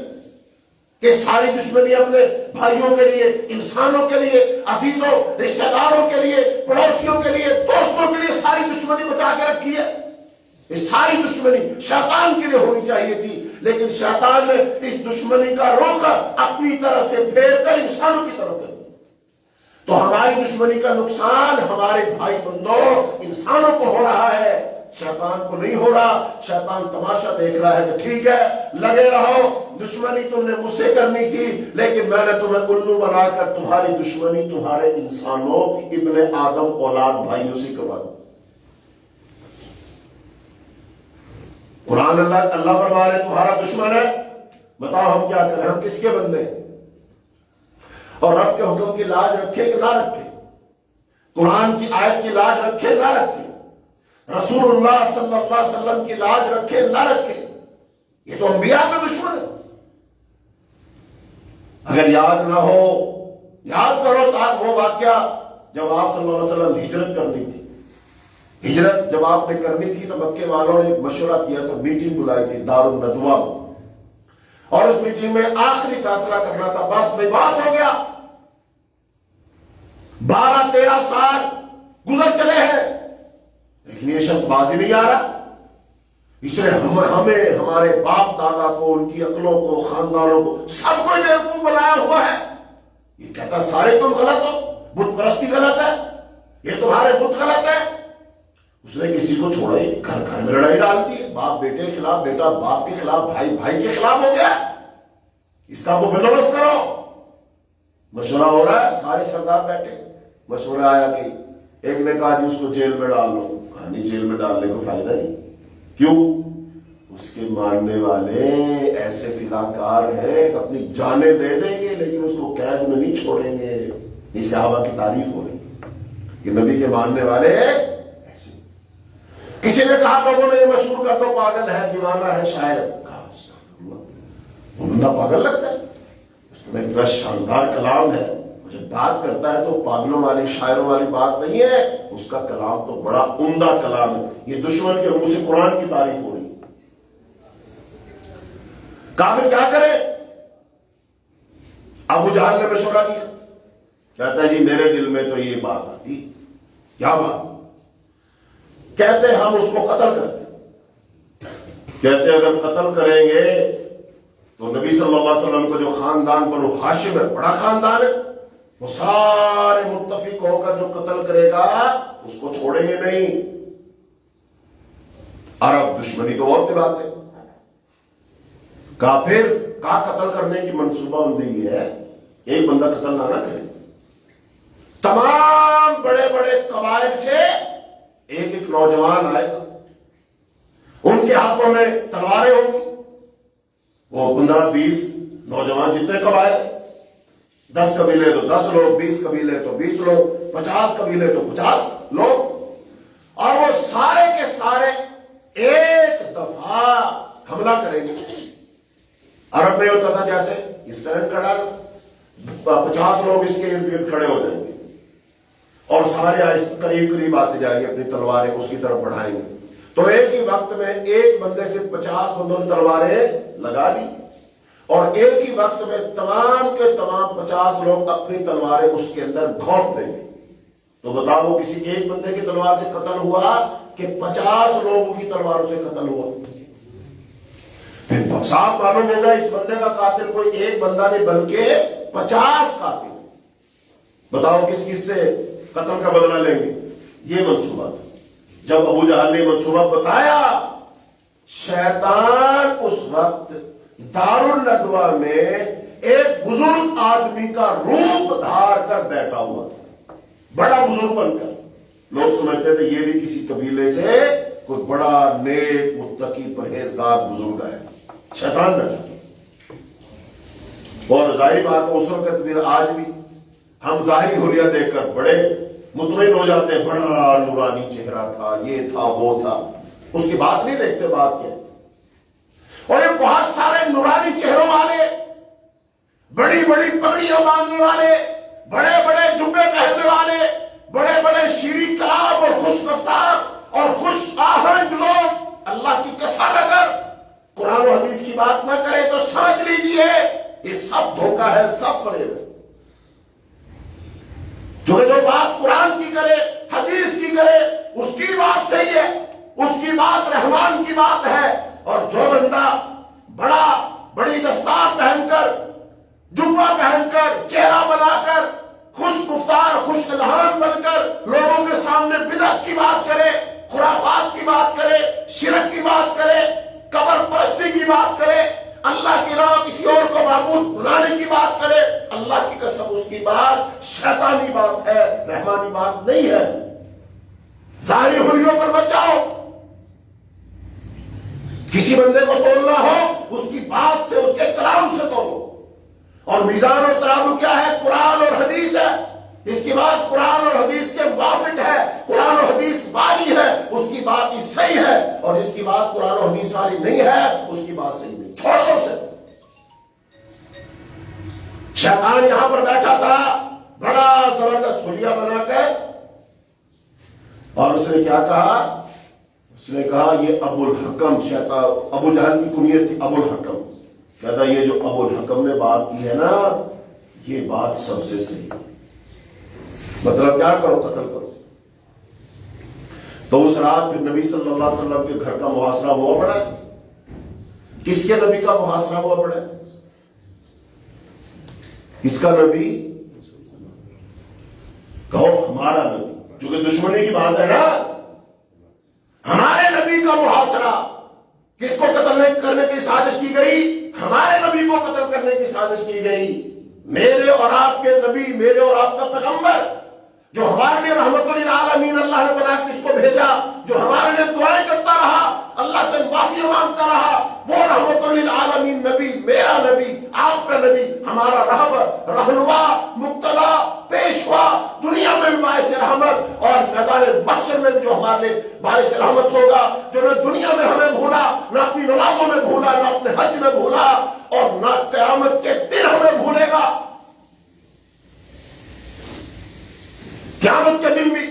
کہ ساری دشمنی اپنے بھائیوں کے لیے، انسانوں کے لیے، عزیزوں رشتہ داروں کے لیے، پڑوسیوں کے لیے، دوستوں کے لیے ساری دشمنی بچا کے رکھی ہے؟ یہ ساری دشمنی شیطان کے لیے ہونی چاہیے تھی، لیکن شیطان نے اس دشمنی کا رخ اپنی طرف سے پھیر کر انسانوں کی طرف کر دیا، تو ہماری دشمنی کا نقصان ہمارے بھائی بندوں انسانوں کو ہو رہا ہے، شیطان کو نہیں ہو رہا۔ شیطان تماشا دیکھ رہا ہے کہ ٹھیک ہے لگے رہو، دشمنی تم نے مجھ سے کرنی تھی، لیکن میں نے تمہیں الو بنا کر تمہاری دشمنی تمہارے انسانوں ابن آدم اولاد بھائیوں سے کروا دوں۔ قرآن اللہ فرما رہے تمہارا دشمن ہے، بتاؤ ہم کیا کریں، ہم کس کے بندے ہیں؟ اور رب کے حکم کی لاج رکھے کہ نہ رکھے، قرآن کی آیت کی لاج رکھے نہ رکھے، رسول اللہ صلی اللہ علیہ وسلم کی لاج رکھے نہ رکھے، یہ تو انبیاء کا دشمن ہے۔ اگر یاد نہ ہو، یاد کرو تاکہ وہ واقعہ جب آپ صلی اللہ علیہ وسلم ہجرت کرنی تھی، ہجرت جب آپ نے کرنی تھی تو مکے والوں نے مشورہ کیا تو میٹنگ بلائی تھی دار الندوہ، اور اس میٹنگ میں آخری فیصلہ کرنا تھا، بس بھائی بات ہو گیا، 12-13 سال گزر چلے ہیں لیکن یہ شخص بازی نہیں آ رہا، اس نے ہمیں ہمارے باپ دادا کو، ان کی عقلوں کو، خاندانوں کو، سب کو بیوقوف بنایا ہوا ہے، یہ کہتا سارے تم غلط ہو، بت پرستی غلط ہے، یہ تمہارے بت غلط ہے۔ اس نے کسی کو چھوڑا ہی، گھر گھر میں لڑائی ڈال دی، باپ بیٹے کے خلاف، بیٹا باپ کے خلاف، بھائی بھائی کے خلاف ہو گیا، اس کا کو بندوبست کرو۔ مشورہ ہو رہا ہے، سارے سردار بیٹھے، مشورہ آیا کہ ایک نے کہا جی اس کو جیل میں ڈال لو، کہا نہیں جیل میں ڈالنے کو فائدہ نہیں، کیوں؟ اس کے ماننے والے ایسے فداکار ہیں کہ اپنی جانیں دے دیں گے لیکن اس کو قید میں نہیں چھوڑیں گے۔ یہ صحابہ کی تعریف ہو رہی کہ نبی کے ماننے والے ایسے۔ کسی نے کہا لوگوں نے یہ مشہور کر دو پاگل ہے، دیوانہ ہے، شاعر، کہا وہ بندہ پاگل لگتا ہے، اس میں اتنا شاندار کلام ہے، جب بات کرتا ہے تو پاگلوں والی شاعروں والی بات نہیں ہے، اس کا کلام تو بڑا عمدہ کلام ہے۔ یہ دشمن کے منہ سے قرآن کی تعریف ہو رہی ہے۔ کافر کیا کرے؟ ابو جہل نے مشورہ دیا، کہتا ہے جی میرے دل میں تو یہ بات آتی، کیا بات؟ کہتے ہم اس کو قتل کرتے، کہتے اگر قتل کریں گے تو نبی صلی اللہ علیہ وسلم کو جو خاندان بنو ہاشم ہے، بڑا خاندان ہے، وہ سارے متفق ہو کر جو قتل کرے گا اس کو چھوڑیں گے نہیں۔ عرب دشمنی تو اور کی بات ہے، کافر کا قتل کرنے کی منصوبہ بندی یہ ہے ایک بندہ قتل نہ کرے، تمام بڑے بڑے قبائل سے ایک ایک نوجوان آئے گا، ان کے ہاتھوں میں تلواریں ہوں گی، وہ 15-20 نوجوان جتنے قبائل ہیں 10 قبیلے تو 10 لوگ، 20 قبیلے تو 20 لوگ، 50 قبیلے تو 50 لوگ، اور وہ سارے کے سارے ایک دفعہ حملہ کریں گے۔ عرب میں ہوتا تھا جیسے اسٹینڈ کھڑا، 50 لوگ اس کے ارد گرد کھڑے ہو جائیں گے اور سارے قریب قریب آتے جائیں گے، اپنی تلواریں اس کی طرف بڑھائیں گے۔ تو ایک ہی وقت میں ایک بندے سے 50 بندوں نے تلواریں لگا دی، اور ایک ہی وقت میں تمام کے تمام 50 لوگ اپنی تلواریں اس کے اندر گھونپ دیں گے۔ تو بتاؤ وہ کسی ایک بندے کی تلوار سے قتل ہوا کہ 50 لوگوں کی تلواروں سے قتل ہوا؟ پھر صاف معلوم ہوگا اس بندے کا قاتل کوئی ایک بندہ نہیں بلکہ 50 قاتل۔ بتاؤ کس کس سے قتل کا بدلہ لیں گے؟ یہ منصوبہ تھا۔ جب ابو جہل نے منصوبہ بتایا، شیطان اس وقت دارالندوا میں ایک بزرگ آدمی کا روپ دھار کر بیٹھا ہوا تھا، بڑا بزرگ بن کر۔ لوگ سمجھتے تھے یہ بھی کسی قبیلے سے کوئی بڑا نیک متقی پرہیزگار بزرگ ہے، شیطان بیٹھا۔ اور ظاہری بات اس وقت پھر آج بھی ہم ظاہری حلیہ دیکھ کر بڑے مطمئن ہو جاتے ہیں، بڑا نورانی چہرہ تھا، یہ تھا وہ تھا، اس کی بات نہیں دیکھتے، بات کیا۔ اور یہ بہت سارے نورانی چہروں والے، بڑی بڑی پگڑیاں باندھنے والے، بڑے بڑے جبے پہننے والے، بڑے بڑے شیریں کلام اور خوش رفتار اور خوش آہنگ لوگ، اللہ کی قسم اگر قرآن و حدیث کی بات نہ کرے تو سمجھ لیجئے یہ سب دھوکہ ہے، سب فریب ہے۔ جو بات قرآن کی کرے، حدیث کی کرے، اس کی بات صحیح ہے، اس کی بات رحمان کی بات ہے، اور جو بندہ بڑی دستار پہن کر، جبہ پہن کر، چہرہ بنا کر، خوش گفتار، خوش الہام بن کر لوگوں کے سامنے بدعت کی بات کرے، خرافات کی بات کرے، شرک کی بات کرے، قبر پرستی کی بات کرے، اللہ کے علاوہ کسی اور کو معبود بنانے کی بات کرے، اللہ کی قسم اس کی بات شیطانی بات ہے، رحمانی بات نہیں ہے۔ ظاہری حلیوں پر مت جاؤ۔ کسی بندے کو تولنا ہو اس کی بات سے، اس کے کلام سے تولو، اور میزان اور ترازو کیا ہے؟ قرآن اور حدیث ہے۔ اس کی بات قرآن اور حدیث کے موافق ہے، قرآن اور حدیث والی ہے، اس کی بات ہی صحیح ہے، اور اس کی بات قرآن اور حدیث والی نہیں ہے، اس کی بات صحیح نہیں، چھوڑ دو اسے۔ شیطان یہاں پر بیٹھا تھا بڑا زبردست حلیہ بنا کر، اور اس نے کیا کہا؟ اس نے کہا یہ ابو الحکم، شیطان ابو جہل کی کنیت تھی ابو الحکم، کہتا یہ جو ابو الحکم نے بات کی ہے نا یہ بات سب سے صحیح ہے، مطلب کیا کرو؟ قتل کرو۔ تو اس رات پھر نبی صلی اللہ علیہ وسلم کے گھر کا محاصرہ ہوا پڑا۔ کس کے نبی کا محاصرہ ہوا پڑا؟ کس کا نبی؟ کہو ہمارا نبی، چونکہ دشمنی کی بات ہے نا، ہمارے نبی کا محاصرہ۔ کس کو قتل کرنے کی سازش کی گئی؟ ہمارے نبی کو قتل کرنے کی سازش کی گئی۔ میرے اور آپ کے نبی، میرے اور آپ کا پیغمبر، جو ہمارے لیے رحمت للعالمین اللہ نے بنا کے اس کو بھیجا، جو ہمارے لیے دعائیں کرتا رہا، اللہ سے معافی مانگتا رہا، وہ رحمت للعالمین نبی، میرا نبی، آپ کا نبی، ہمارا رہبر، رہنما، مقتدا، پیشوا، دنیا میں بھی باعث رحمت، اور میدان محشر میں جو ہمارے لیے باعث رحمت ہوگا، جو نہ دنیا میں ہمیں بھولا، نہ اپنی نمازوں میں بھولا، نہ اپنے حج میں بھولا، اور نہ قیامت کے دن ہمیں بھولے گا۔ قیامت کے دن بھی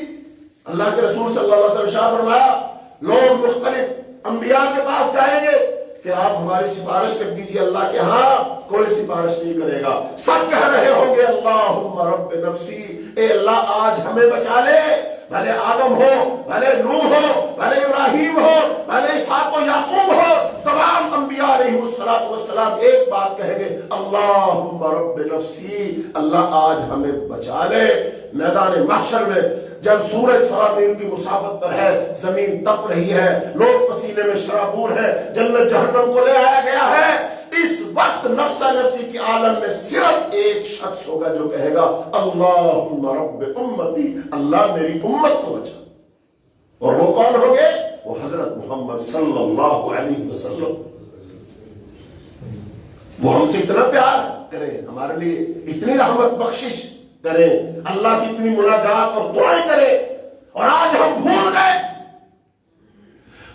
اللہ کے رسول صلی اللہ علیہ وسلم شاہ فرمایا، لوگ مختلف انبیاء کے پاس جائیں گے کہ آپ ہماری سفارش کر دیجئے، اللہ کے ہاں کوئی سفارش نہیں کرے گا، سب کہہ رہے ہوں گے اللہم رب نفسی، اے اللہ آج ہمیں بچا لے، بھلے آدم ہو، بھلے نوح ہو، بھلے ابراہیم ہو، بھلے اسحاق و یعقوب ہو، تمام انبیاء علیہ السلام ایک بات کہیں گے، اللہم رب نفسی، اللہ آج ہمیں بچا لے۔ میدان محشر میں جب سورج سوا میل کی مسافت پر ہے، زمین تپ رہی ہے، لوگ پسینے میں شرابور ہیں، جنت جہنم کو لے آیا گیا ہے، اس وقت نفسا نفسی کی عالم میں صرف ایک شخص ہوگا جو کہے گا اللہم رب امتی، اللہ میری امت کو بچا۔ اور وہ کون ہوں گے؟ وہ حضرت محمد صلی اللہ علیہ وسلم۔ وہ ہم سے اتنا پیار کریں, ہمارے لیے اتنی رحمت بخشش کریں, اللہ سے اتنی مناجات اور دعائیں کریں, اور آج ہم بھول گئے.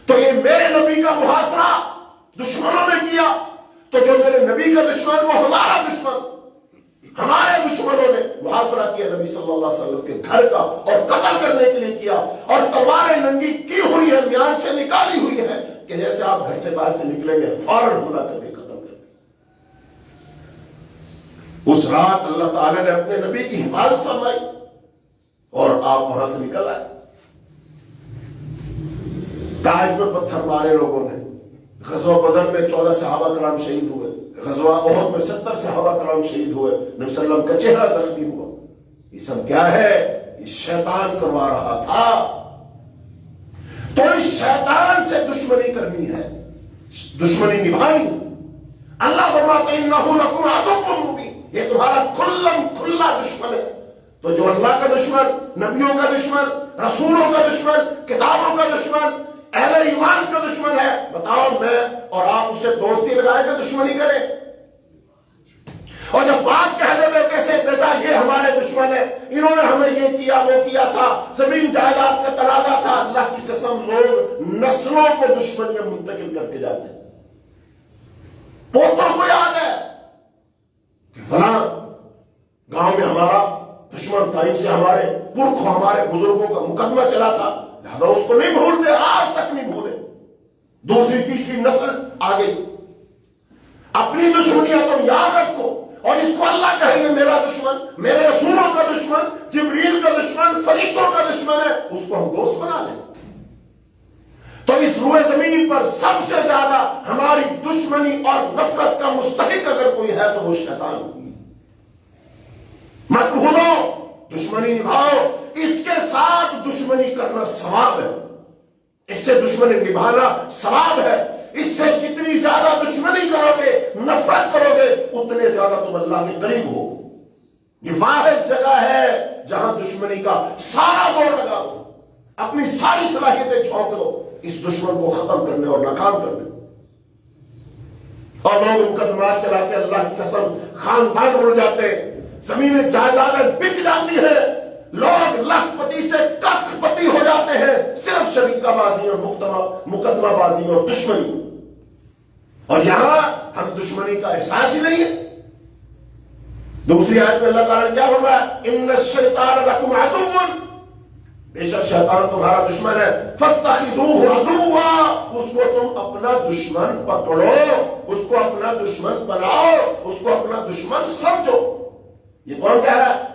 تو یہ میرے نبی کا محاصرہ دشمنوں نے کیا, تو جو میرے نبی کا دشمن وہ ہمارا دشمن, ہمارے دشمنوں نے محاصرہ کیا نبی صلی اللہ علیہ وسلم کے گھر کا, اور قتل کرنے کے لیے کیا, اور تلواریں ننگی کی ہوئی ہے, میان سے نکالی ہوئی ہے, کہ جیسے آپ گھر سے باہر سے نکلیں گے فوراً حملہ کر کے ختم کر دیں. اس رات اللہ تعالی نے اپنے نبی کی حفاظت فرمائی اور آپ وہاں سے نکل آئے. طائف میں پتھر مارے لوگوں نے, غزوہ بدر میں 14 صحابہ کرام شہید ہوئے, غزوہ احد میں 70 صحابہ کرام شہید ہوئے, نبی صلی اللہ علیہ وسلم کا چہرہ زخمی ہوا. یہ سب کیا ہے؟ یہ شیطان کروا رہا تھا. تو اس شیطان سے دشمنی کرنی ہے, دشمنی نبھانی. اللہ فرماتے ہیں انہ لکم عدو مبین, یہ تمہارا کھلا دشمن ہے. تو جو اللہ کا دشمن, نبیوں کا دشمن, رسولوں کا دشمن, کتابوں کا دشمن, اہل ایمان کا دشمن ہے, بتاؤ میں اور آپ اس سے دوستی لگائے کہ دشمنی کریں؟ اور جب بات کہہ دے میں کیسے بیٹا یہ ہمارے دشمن ہے, انہوں نے ہمیں یہ کیا وہ کیا تھا, زمین جائیداد کا تنازع تھا, اللہ کی قسم لوگ نسلوں کو دشمنیاں منتقل کر کے جاتے ہیں. پوتوں کو یاد ہے کہ فلاں گاؤں میں ہمارا دشمن تھا, ان سے ہمارے پرکھوں ہمارے بزرگوں کا مقدمہ چلا تھا, لہذا اس کو نہیں بھولتے, آج تک نہیں بھولے. دوسری تیسری نسل آ گئی. اپنی دشمنیاں تم یاد رکھو, اور اس کو اللہ کہے یہ میرا دشمن, میرے رسولوں کا دشمن, جبریل کا دشمن, فرشتوں کا دشمن ہے, اس کو ہم دوست بنا لیں. تو اس روئے زمین پر سب سے زیادہ ہماری دشمنی اور نفرت کا مستحق اگر کوئی ہے تو وہ شیطان. مت بھولو, دشمنی نبھاؤ, اس کے ساتھ دشمنی کرنا ثواب ہے, اس سے دشمنی نبھانا ثواب ہے. اس سے جتنی زیادہ دشمنی کرو گے, نفرت کرو گے, اتنے زیادہ تم اللہ کے قریب ہو. یہ واحد جگہ ہے جہاں دشمنی کا سارا زور لگا دو, اپنی ساری صلاحیتیں جھونک دو اس دشمن کو ختم کرنے اور ناکام کرنے. اور لوگ مقدمات چلاتے, اللہ کی قسم خاندان اڑ جاتے, زمینیں جائیدادیں بک جاتی ہیں, لوگ لاکھ پتی سے کخ پتی ہو جاتے ہیں, صرف شریکہ بازی اور مقدمہ بازی اور دشمنی. اور یہاں ہم دشمنی کا احساس ہی نہیں ہے. دوسری آیت میں اللہ تعالیٰ نے کیا فرمایا, ان الشیطان لکم عدو, بے شک شیطان تمہارا دشمن ہے, فاتخذوہ عدوا, اس کو تم اپنا دشمن پکڑو, اس کو اپنا دشمن بناؤ, اس کو اپنا دشمن سمجھو. یہ کون کہہ رہا ہے؟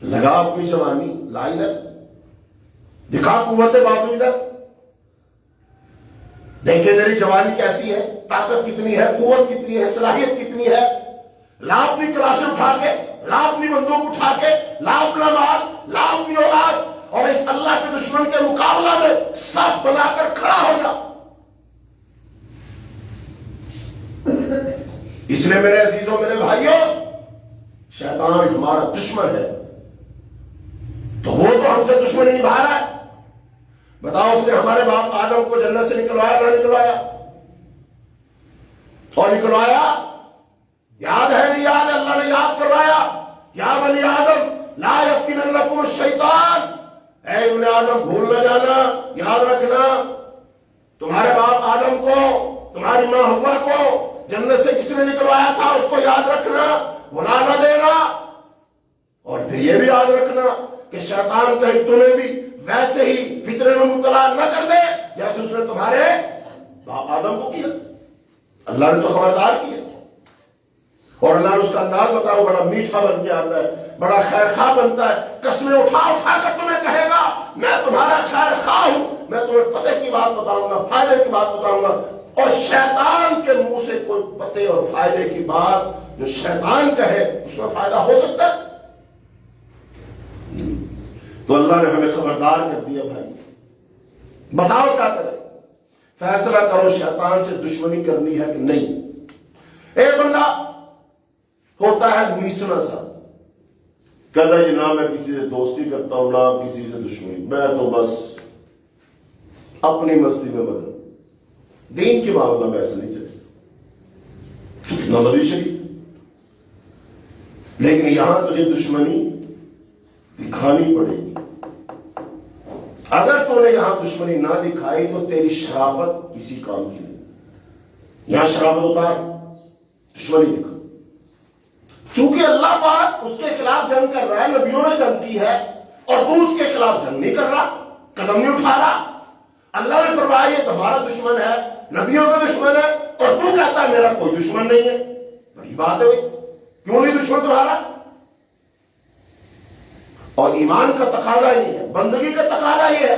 لگا اپنی جوانی, لا ادھر, دکھا قوت بازو ادھر, دیکھیں تیری جوانی کیسی ہے, طاقت کتنی ہے, قوت کتنی ہے, صلاحیت کتنی ہے. لا اپنی کلاشیں اٹھا کے, لا اپنی بندوق اٹھا کے, لا اپنا مال, لا اپنی اولاد, اور اس اللہ کے دشمن کے مقابلہ میں صف بنا کر کھڑا ہو جا. اس لیے میرے عزیزوں, میرے بھائیوں, شیطان ہمارا دشمن ہے, تو وہ تو ہم سے دشمنی نبھا رہا ہے. بتاؤ اس نے ہمارے باپ آدم کو جنت سے نکلوایا نہ نکلوایا؟ اور نکلوایا, یاد ہے نہیں یاد ہے؟ اللہ نے یاد کروایا, یا بنی آدم لا یفتننکم الشیطان, اے ابن آدم بھول نہ جانا, یاد رکھنا, تمہارے باپ آدم کو, تمہاری ماں حوا کو جنت سے کس نے نکلوایا تھا, اس کو یاد رکھنا, بھلا نہ دینا. اور پھر یہ بھی یاد رکھنا کہ شیطان کہیں تمہیں بھی ویسے ہی فتنے میں مبتلا نہ کر دے جیسے اس نے تمہارے باپ آدم کو کیا. اللہ نے تو خبردار کیا, اور اللہ نے اس کا انداز بتاؤ, بڑا میٹھا بن کے آتا ہے, بڑا خیر خواہ بنتا ہے, قسمیں اٹھا اٹھا کر تمہیں کہے گا میں تمہارا خیر خواہ ہوں, میں تمہیں پتے کی بات بتاؤں گا, فائدے کی بات بتاؤں گا. اور شیطان کے منہ سے کوئی پتے اور فائدے کی بات جو شیطان کہے اس میں فائدہ ہو سکتا ہے؟ تو اللہ نے ہمیں خبردار کر دیا, بھائی بتاؤ کیا کرے, فیصلہ کرو شیطان سے دشمنی کرنی ہے کہ نہیں. ایک بندہ ہوتا ہے میسنا سا, کہتا ہے نہ میں کسی سے دوستی کرتا ہوں نہ کسی سے دشمنی, میں تو بس اپنی مستی میں مگن, دین کے معاملہ میں ایسا نہیں چلے. کتنا بڑی شریف, لیکن یہاں تجھے دشمنی دکھانی پڑے گی. اگر تو نے یہاں دشمنی نہ دکھائی تو تیری شرافت کسی کام کی نہیں. یہاں شرافت اتار، دشمنی دکھا. چونکہ اللہ پاک اس کے خلاف جنگ کر رہا ہے، نبیوں نے جنگ کی ہے، اور تو اس کے خلاف جنگ نہیں کر رہا، قدم نہیں اٹھا رہا. اللہ نے فرمایا یہ تمہارا دشمن ہے، نبیوں کا دشمن ہے، اور تو کہتا ہے میرا کوئی دشمن نہیں ہے. بڑی بات ہے بھائی، کیوں نہیں دشمن تمہارا؟ اور ایمان کا تقاضا یہ ہے، بندگی کا تقاضا یہ ہے،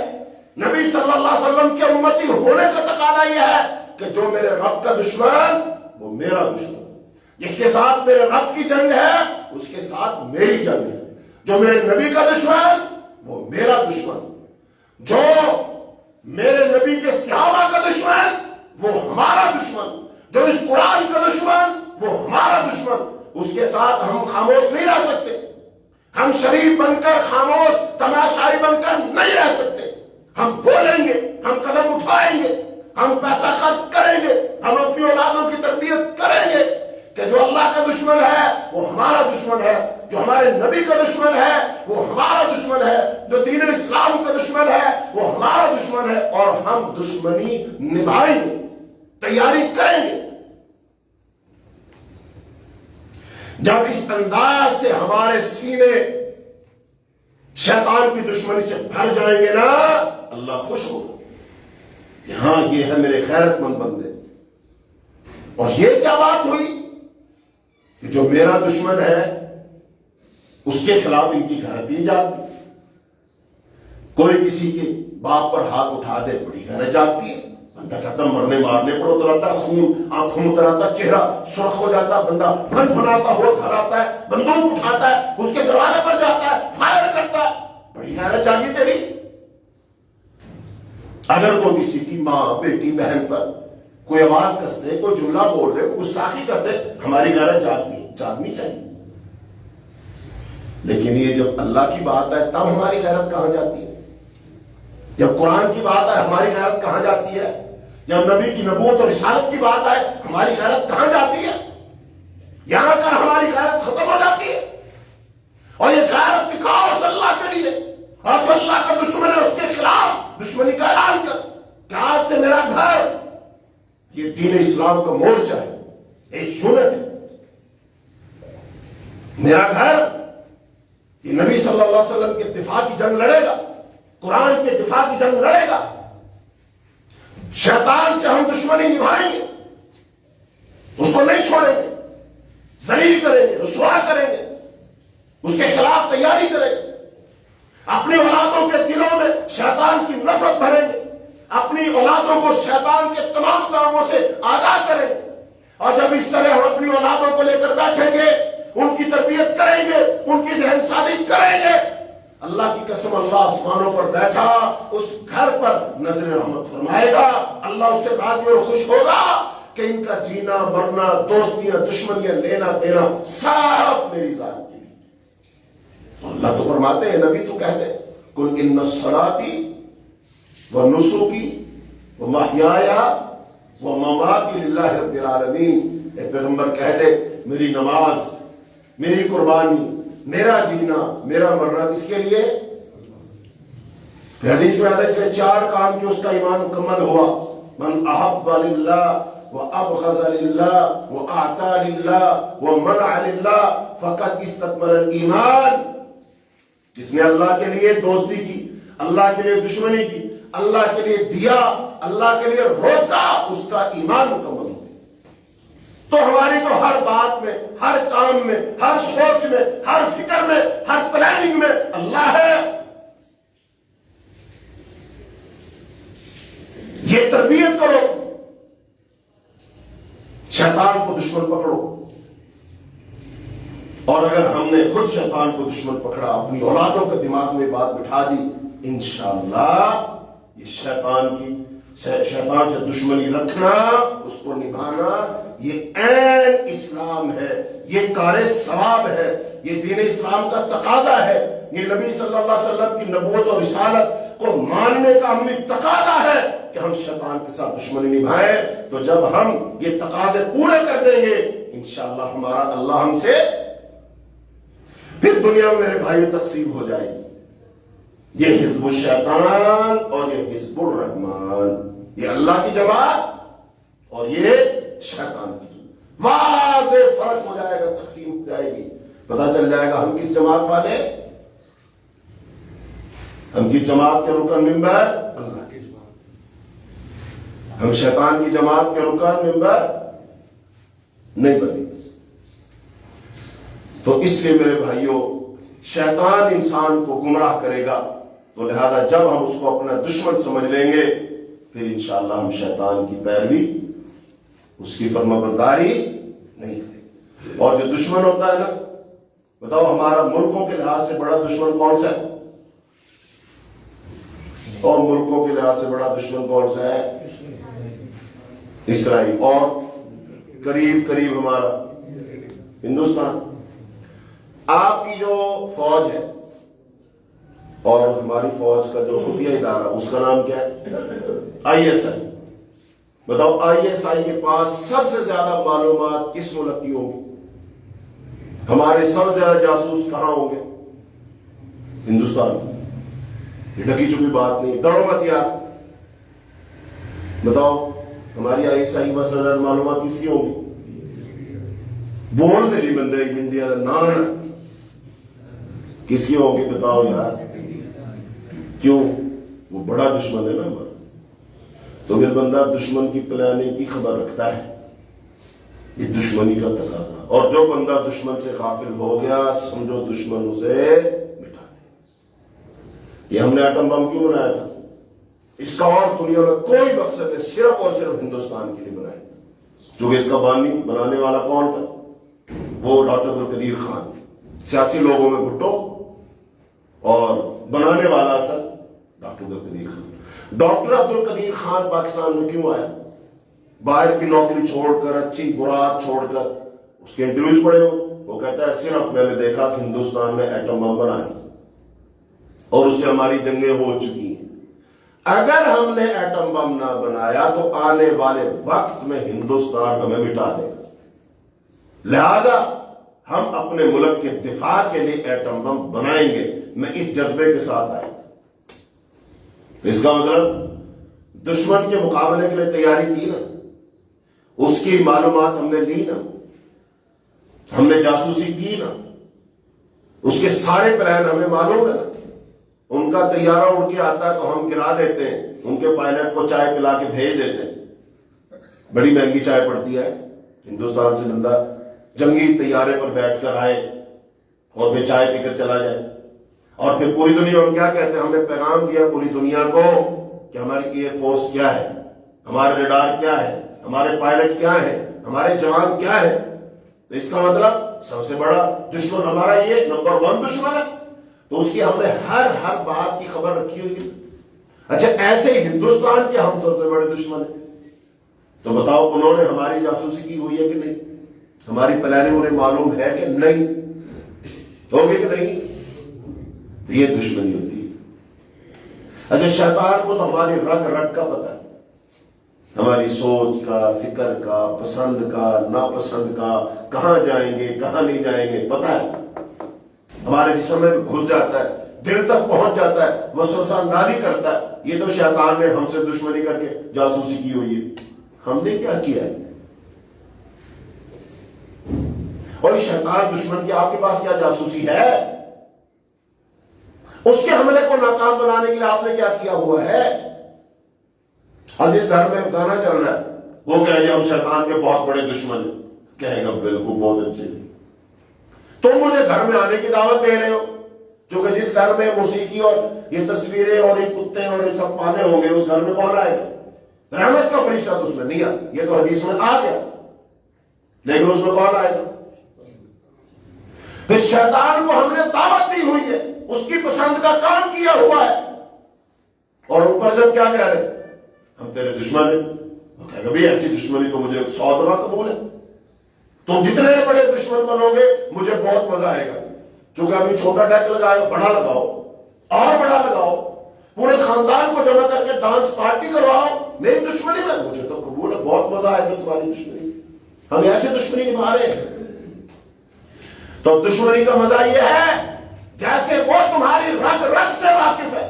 نبی صلی اللہ علیہ وسلم کے امتی ہونے کا تقاضا یہ ہے کہ جو میرے رب کا دشمن وہ میرا دشمن، جس کے ساتھ میرے رب کی جنگ ہے اس کے ساتھ میری جنگ ہے. جو میرے نبی کا دشمن وہ میرا دشمن، جو میرے نبی کے صحابہ کا دشمن وہ ہمارا دشمن، جو اس قرآن کا دشمن وہ ہمارا دشمن. اس کے ساتھ ہم خاموش نہیں رہ سکتے. ہم شریف بن کر خاموش تماشائی بن کر نہیں رہ سکتے. ہم بولیں گے، ہم قدم اٹھائیں گے، ہم پیسہ خرچ کریں گے، ہم اپنی اولادوں کی تربیت کریں گے کہ جو اللہ کا دشمن ہے وہ ہمارا دشمن ہے، جو ہمارے نبی کا دشمن ہے وہ ہمارا دشمن ہے، جو دین اسلام کا دشمن ہے وہ ہمارا دشمن ہے، اور ہم دشمنی نبھائیں گے، تیاری کریں گے. جب اس انداز سے ہمارے سینے شیطان کی دشمنی سے بھر جائیں گے نا، اللہ خوش ہوگا. یہاں یہ ہے میرے غیرت مند بندے. اور یہ کیا بات ہوئی کہ جو میرا دشمن ہے اس کے خلاف ان کی غیرت نہیں جاتی. کوئی کسی کے باپ پر ہاتھ اٹھا دے بڑی غیرت جاتی ہے. بندہ کہتا مرنے مارنے پر اتر آتا ہے، خون آنکھوں میں اتر آتا ہے، چہرہ سرخ ہو جاتا ہے، بندہ بھن بھناتا ہو گھر آتا ہے، بندوق اٹھاتا ہے، اس کے دروازے پر جاتا ہے، فائر کرتا ہے. بڑی غیرت جاگی تیری. اگر کوئی کسی کی ماں بیٹی بہن پر کوئی آواز کس دے، کوئی جملہ بول دے، کوئی گستاخی کر دے، ہماری غیرت جاگنی چاہیے. لیکن یہ جب اللہ کی بات ہے تب ہماری غیرت کہاں جاتی ہے؟ جب قرآن کی بات ہے ہماری غیرت کہاں جاتی ہے؟ جب نبی کی نبوت اور رسالت کی بات آئے ہماری غیرت کہاں جاتی ہے؟ یہاں کر ہماری غیرت ختم ہو جاتی ہے. اور یہ غیرت دکھاؤ اس اللہ کے لیے، اور جو اللہ کا دشمن ہے اس کے خلاف دشمنی کا اعلان کر کہ آج سے میرا گھر یہ دین اسلام کا مورچہ ہے، ایک یونٹ ہے. میرا گھر یہ نبی صلی اللہ علیہ وسلم کے دفاع کی جنگ لڑے گا، قرآن کے دفاع کی جنگ لڑے گا. شیطان سے ہم دشمنی نبھائیں گے، اس کو نہیں چھوڑیں گے، ذلیل کریں گے، رسوا کریں گے، اس کے خلاف تیاری کریں گے. اپنی اولادوں کے دلوں میں شیطان کی نفرت بھریں گے، اپنی اولادوں کو شیطان کے تمام کاموں سے آگاہ کریں گے. اور جب اس طرح ہم اپنی اولادوں کو لے کر بیٹھیں گے، ان کی تربیت کریں گے، ان کی ذہن سازی کریں گے، اللہ کی قسم اللہ آسمانوں پر بیٹھا اس گھر پر نظر رحمت فرمائے گا. اللہ اس سے راضی اور خوش ہوگا کہ ان کا جینا مرنا، دوستیاں، دشمنیاں، لینا دینا سب میری ذات کی. تو اللہ تو فرماتے ہیں، نبی تو کہتے قل ان صلاتي ونسكي ومحياي ومماتي للہ رب العالمین. اے پیغمبر کہتے میری نماز، میری قربانی، میرا جینا، میرا مرنا کس کے لیے؟ پھر حدیث میں آتا ہے اس میں 4 کام جو اس کا ایمان مکمل ہوا. من احب للہ وابغض للہ واعطى للہ ومنع للہ فقد استكمل الایمان. جس نے اللہ کے لیے دوستی کی، اللہ کے لیے دشمنی کی، اللہ کے لیے دیا، اللہ کے لیے روکا، اس کا ایمان مکمل ہو. تو ہماری تو ہر بات میں، ہر کام میں، ہر سوچ میں، ہر فکر میں، ہر پلاننگ میں اللہ ہے. یہ تربیت کرو، شیطان کو دشمن پکڑو. اور اگر ہم نے خود شیطان کو دشمن پکڑا، اپنی اولادوں کے دماغ میں بات بٹھا دی، انشاءاللہ یہ شیطان سے دشمنی رکھنا، اس کو نبھانا، یہ عین اسلام ہے، یہ کار ثواب ہے، یہ دین اسلام کا تقاضا ہے، یہ نبی صلی اللہ علیہ وسلم کی نبوت اور رسالت کو ماننے کا عملی تقاضا ہے کہ ہم شیطان کے ساتھ دشمنی نبھائیں. تو جب ہم یہ تقاضے پورے کر دیں گے انشاءاللہ ہمارا اللہ ہم سے پھر دنیا میں میرے بھائیوں تقسیم ہو جائے گی، یہ حزب الشیطان اور یہ حزب الرحمان، یہ اللہ کی جماعت اور یہ شیطان کی جماعت۔ واضح فرق ہو جائے گا، تقسیم ہو جائے گی، پتہ چل جائے گا ہم کس جماعت والے، ہم کس جماعت کے رکن ممبر، اللہ کی جماعت، ہم شیطان کی جماعت کے رکن ممبر نہیں بنے۔ تو اس لیے میرے بھائیوں، شیطان انسان کو گمراہ کرے گا، تو لہذا جب ہم اس کو اپنا دشمن سمجھ لیں گے، پھر انشاءاللہ ہم شیطان کی پیروی، اس کی فرما برداری نہیں کریں۔ اور جو دشمن ہوتا ہے نا، بتاؤ ہمارا ملکوں کے لحاظ سے بڑا دشمن کون سا ہے؟ اور ملکوں کے لحاظ سے بڑا دشمن کون سا ہے؟ اسرائیل، اور قریب قریب ہمارا ہندوستان۔ آپ کی جو فوج ہے اور ہماری فوج کا جو خفیہ ادارہ، اس کا نام کیا ہے؟ I S I. بتاؤ آئی ایس آئی کے پاس سب سے زیادہ معلومات کس ملک کی ہوں گی؟ ہمارے سب سے زیادہ جاسوس کہاں ہوں گے؟ ہندوستان۔ یہ ڈھکی چھپی بات نہیں، ڈرو مت یار۔ بتاؤ ہماری آئی ایس آئی کے پاس سب سے زیادہ معلومات کس کی ہوں گی؟ بول دے بندے انڈیا کا نام کس کی ہوں گی؟ بتاؤ یار، کیوں؟ وہ بڑا دشمن ہے نا ہمارا۔ تو پھر بندہ دشمن کی پلاننگ کی خبر رکھتا ہے، یہ دشمنی کا تقاضا۔ اور جو بندہ دشمن سے غافل ہو گیا، سمجھو دشمن اسے مٹا دے۔ یہ ہم نے ایٹم بم کیوں بنایا تھا؟ اس کا اور دنیا میں کوئی مقصد ہے، صرف اور صرف ہندوستان کے لیے بنایا، جو کہ اس کا بنانے والا کون تھا؟ وہ ڈاکٹر عبدالقدیر خان۔ سیاسی لوگوں میں بھٹو اور بنانے والا اصل ڈاکٹر عبدالقدیر خان۔ ڈاکٹر عبدالقدیر خان پاکستان میں کیوں آیا؟ باہر کی نوکری چھوڑ کر، اچھی برات چھوڑ کر، اس کے انٹرویوز پڑھے ہو، وہ کہتا ہے صرف میں نے دیکھا کہ ہندوستان نے ایٹم بم بنایا اور اس سے ہماری جنگیں ہو چکی ہیں، اگر ہم نے ایٹم بم نہ بنایا تو آنے والے وقت میں ہندوستان ہمیں مٹا دے گا، لہذا ہم اپنے ملک کے دفاع کے لیے ایٹم بم بنائیں گے۔ میں اس جذبے کے ساتھ آیا، اس کا مطلب دشمن کے مقابلے کے لیے تیاری کی نا، اس کی معلومات ہم نے لی نا، ہم نے جاسوسی کی نا، اس کے سارے پلان ہمیں معلوم ہے نا۔ ان کا طیارہ اڑ کے آتا ہے تو ہم گرا دیتے ہیں، ان کے پائلٹ کو چائے پلا کے بھیج دیتے ہیں، بڑی مہنگی چائے پڑتی ہے۔ ہندوستان سے بندہ جنگی طیارے پر بیٹھ کر آئے اور پھر چائے پی کر چلا جائے، اور پھر پوری دنیا میں کیا کہتے ہیں؟ ہم نے پیغام دیا پوری دنیا کو کہ ہماری ایئر فورس کیا ہے، ہمارے ریڈار کیا ہے، ہمارے پائلٹ کیا ہے، ہمارے جوان کیا ہے۔ تو اس کا مطلب سب سے بڑا دشمن ہمارا یہ نمبر 1 دشمن ہے، تو اس کی ہم نے ہر بات کی خبر رکھی ہوئی ہے۔ اچھا ایسے ہی ہندوستان کے ہم سب سے بڑے دشمن ہیں، تو بتاؤ انہوں نے ہماری جاسوسی کی ہوئی ہے کہ نہیں؟ ہماری پلاننگ انہیں معلوم ہے کہ نہیں؟ ہوگی کہ نہیں؟ یہ دشمنی ہوتی ہے۔ اچھا شیطان کو تو ہماری رگ رگ کا پتہ ہے، ہماری سوچ کا، فکر کا، پسند کا، ناپسند کا، کہاں جائیں گے کہاں نہیں جائیں گے پتہ ہے، ہمارے جسم میں گھس جاتا ہے، دل تک پہنچ جاتا ہے، وسوسہ ناری کرتا ہے۔ یہ تو شیطان نے ہم سے دشمنی کر کے جاسوسی کی ہوئی ہے، ہم نے کیا کیا ہے؟ اور شیطان دشمن کی آپ کے پاس کیا جاسوسی ہے؟ اس کے حملے کو ناکام بنانے کے لیے آپ نے کیا کیا ہوا ہے؟ اب جس گھر میں گانا چل رہا ہے وہ کہے گا ہم شیطان کے بہت بڑے دشمن ہیں، کہے گا بالکل بہت اچھے، تم مجھے گھر میں آنے کی دعوت دے رہے ہو، جو کہ جس گھر میں موسیقی اور یہ تصویریں اور یہ کتے اور یہ سب پالے ہوں گے، اس گھر میں کون آئے گا؟ رحمت کا فرشتہ تو اس میں نہیں آ، یہ تو حدیث میں آ گیا، لیکن اس میں کون آئے گا؟ پھر شیطان کو ہم نے دعوت دی ہوئی ہے، اس کی پسند کا کام کیا ہوا ہے، اور اوپر سے کیا کہہ رہے ہم تیرے دشمن ہیں۔ وہ کہے گا بھی ایسی دشمنی تو مجھے 100 دفعہ قبول ہے، تم جتنے بڑے دشمن بنو گے مجھے بہت مزہ آئے گا، چونکہ ابھی چھوٹا ڈیک لگاؤ، بڑا لگاؤ اور بڑا لگاؤ، پورے خاندان کو جمع کر کے ڈانس پارٹی کرواؤ میری دشمنی میں، مجھے تو قبول ہے، بہت مزہ آئے گا تمہاری دشمنی۔ ہم ایسے دشمنی نبھا رہے ہیں۔ تو دشمنی کا مزہ یہ ہے جیسے وہ تمہاری رگ رگ سے واقف ہے،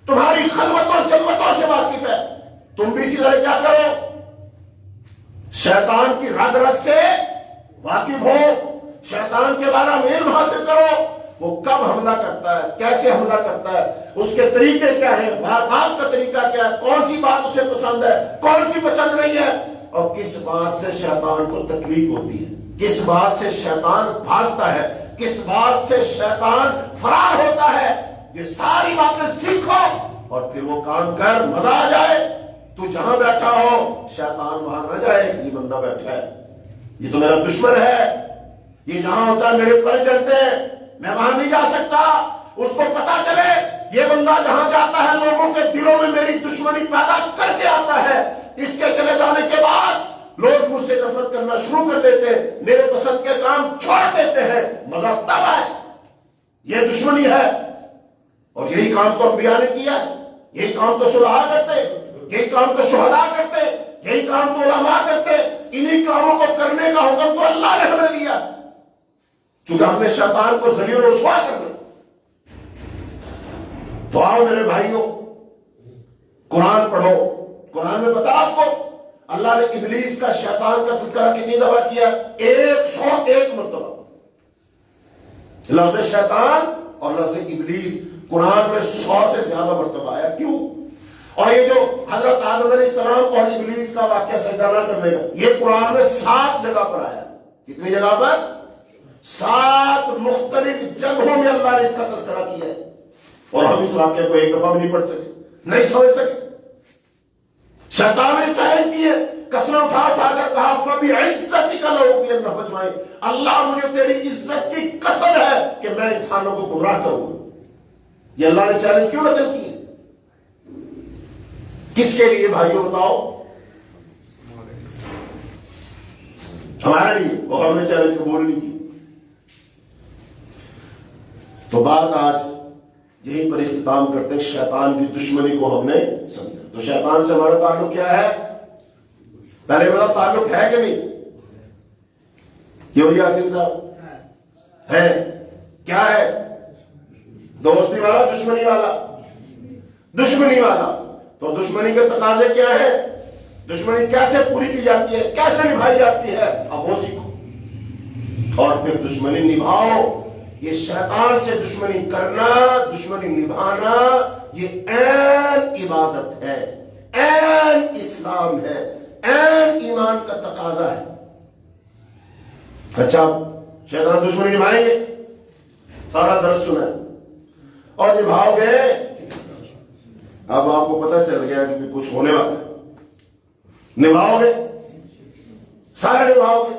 تمہاری خلوتوں جلوتوں سے واقف ہے، تم بھی اسی طرح کیا کرو، شیطان کی رگ رگ سے واقف ہو، شیطان کے بارے میں علم حاصل کرو، وہ کب حملہ کرتا ہے، کیسے حملہ کرتا ہے، اس کے طریقے کیا ہیں، بات کا طریقہ کیا ہے، کون سی بات اسے پسند ہے، کون سی پسند نہیں ہے، اور کس بات سے شیطان کو تکلیف ہوتی ہے، کس بات سے شیطان بھاگتا ہے، کس بات سے شیطان فرار ہوتا ہے، یہ ساری باتیں سیکھو اور پھر وہ کام کر، مزہ آ جائے۔ تو جہاں بیٹھا ہو شیطان وہاں نہ جائے، یہ بندہ بیٹھا ہے، یہ تو میرا دشمن ہے، یہ جہاں ہوتا ہے میرے پر چلتے ہیں، میں وہاں نہیں جا سکتا۔ اس کو پتا چلے یہ بندہ جہاں جاتا ہے لوگوں کے دلوں میں میری دشمنی پیدا کر کے آتا ہے، اس کے چلے جانے کے بعد لوگ مجھ سے نفرت کرنا شروع کر دیتے ہیں، میرے پسند کے کام چھوڑ دیتے ہیں، مزہ تب ہے، یہ دشمنی ہے۔ اور یہی کام تو انبیاء نے کیا ہے، یہی کام تو صلحاء کرتے، یہی کام تو شہداء کرتے، یہی کام تو علماء کرتے، انہی کاموں کو کرنے کا حکم تو اللہ نے ہمیں دیا، چونکہ ہم نے شیطان کو ذلیل و رسوا کرنا۔ تو آؤ میرے بھائیوں، قرآن پڑھو، قرآن میں بتا آپ کو اللہ نے ابلیس کا، شیطان کا تذکرہ کتنی دفعہ کیا؟ 101 مرتبہ۔ لفظ شیطان اور لفظ ابلیس قرآن میں 100 سے زیادہ مرتبہ آیا، کیوں؟ اور یہ جو حضرت آدم علیہ السلام اور ابلیس کا واقعہ سجدہ نہ کرنے کا، یہ قرآن میں 7 جگہ پر آیا۔ کتنی جگہ پر؟ 7 مختلف جگہوں میں اللہ نے اس کا تذکرہ کیا ہے، اور ہم اس واقعے کو ایک دفعہ بھی نہیں پڑھ سکے، نہیں سمجھ سکے۔ شیطان نے چیلنج کیے، قسم اٹھا اٹھا کر کہا فَبِعِزَّتِكَ لَأُغْوِيَنَّهُمْ أَجْمَعِينَ، اللہ مجھے تیری عزت کی قسم ہے کہ میں انسانوں کو گمراہ کروں گا۔ یہ اللہ نے چیلنج کیوں نقل کی ہے؟ کس کے لیے بھائیوں بتاؤ؟ ہمارے لیے، اور ہم نے چیلنج قبول نہیں کی۔ تو بات آج یہیں پر اختتام کرتے ہیں، شیطان کی دشمنی کو ہم نے سمجھا۔ تو شیطان سے ہمارا تعلق کیا ہے؟ پہلے بتا، تعلق ہے کہ نہیں؟ کیوں یاسین صاحب؟ ہے۔ کیا ہے؟ دوستی والا، دشمنی والا؟ دشمنی والا۔ تو دشمنی کے تقاضے کیا ہے؟ دشمنی کیسے پوری کی جاتی ہے، کیسے نبھائی جاتی ہے، اب وہ سیکھو اور پھر دشمنی نبھاؤ۔ یہ شیطان سے دشمنی کرنا، دشمنی نبھانا، یہ عین عبادت ہے، عین اسلام ہے، عین ایمان کا تقاضا ہے۔ اچھا، شیطان دشمنی نبھائیں گے، سارا درس سنا اور نبھاؤ گے، اب آپ کو پتہ چل گیا کہ کچھ ہونے والا ہے، نبھاؤ گے، سارے نبھاؤ گے،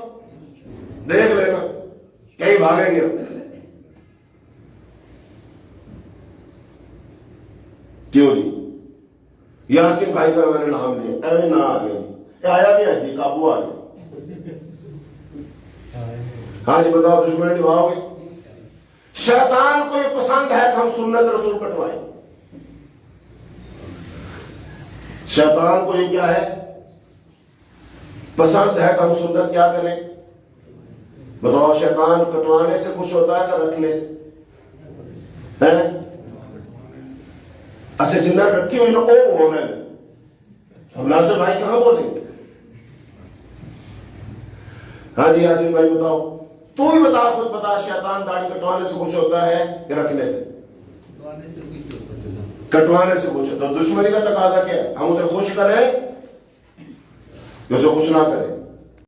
دیکھ لینا کئی بھاگیں گے۔ کیوں جی؟ یاسین بھائی کا میں نے نام لیا، ایویں نہ آ گیا، آیا بھی ہے جی، قابو آ گیا۔ ہاں جی بتاؤ، دشمنی نبھاؤ گے؟ شیطان کو یہ پسند ہے کہ ہم سنت رسول کٹوائیں۔ شیطان کو یہ کیا ہے؟ پسند ہے کہ ہم سنت کیا کریں؟ بتاؤ، شیطان کٹوانے سے خوش ہوتا ہے کہ رکھنے سے؟ اچھا، جنہیں رکھی ہوئی لوگ وہ ہونے لیں، ہم ناصر بھائی کہاں بولیں گے؟ ہاں جی یاسین بھائی بتاؤ، تو ہی بتا، خود بتا، شیطان داڑھی کٹوانے سے خوش ہوتا ہے کہ رکھنے سے؟ کٹوانے سے خوش ہوتا ہے۔ دشمنی کا تقاضا کیا ہے؟ ہم اسے خوش کریں کہ اسے خوش نہ کریں؟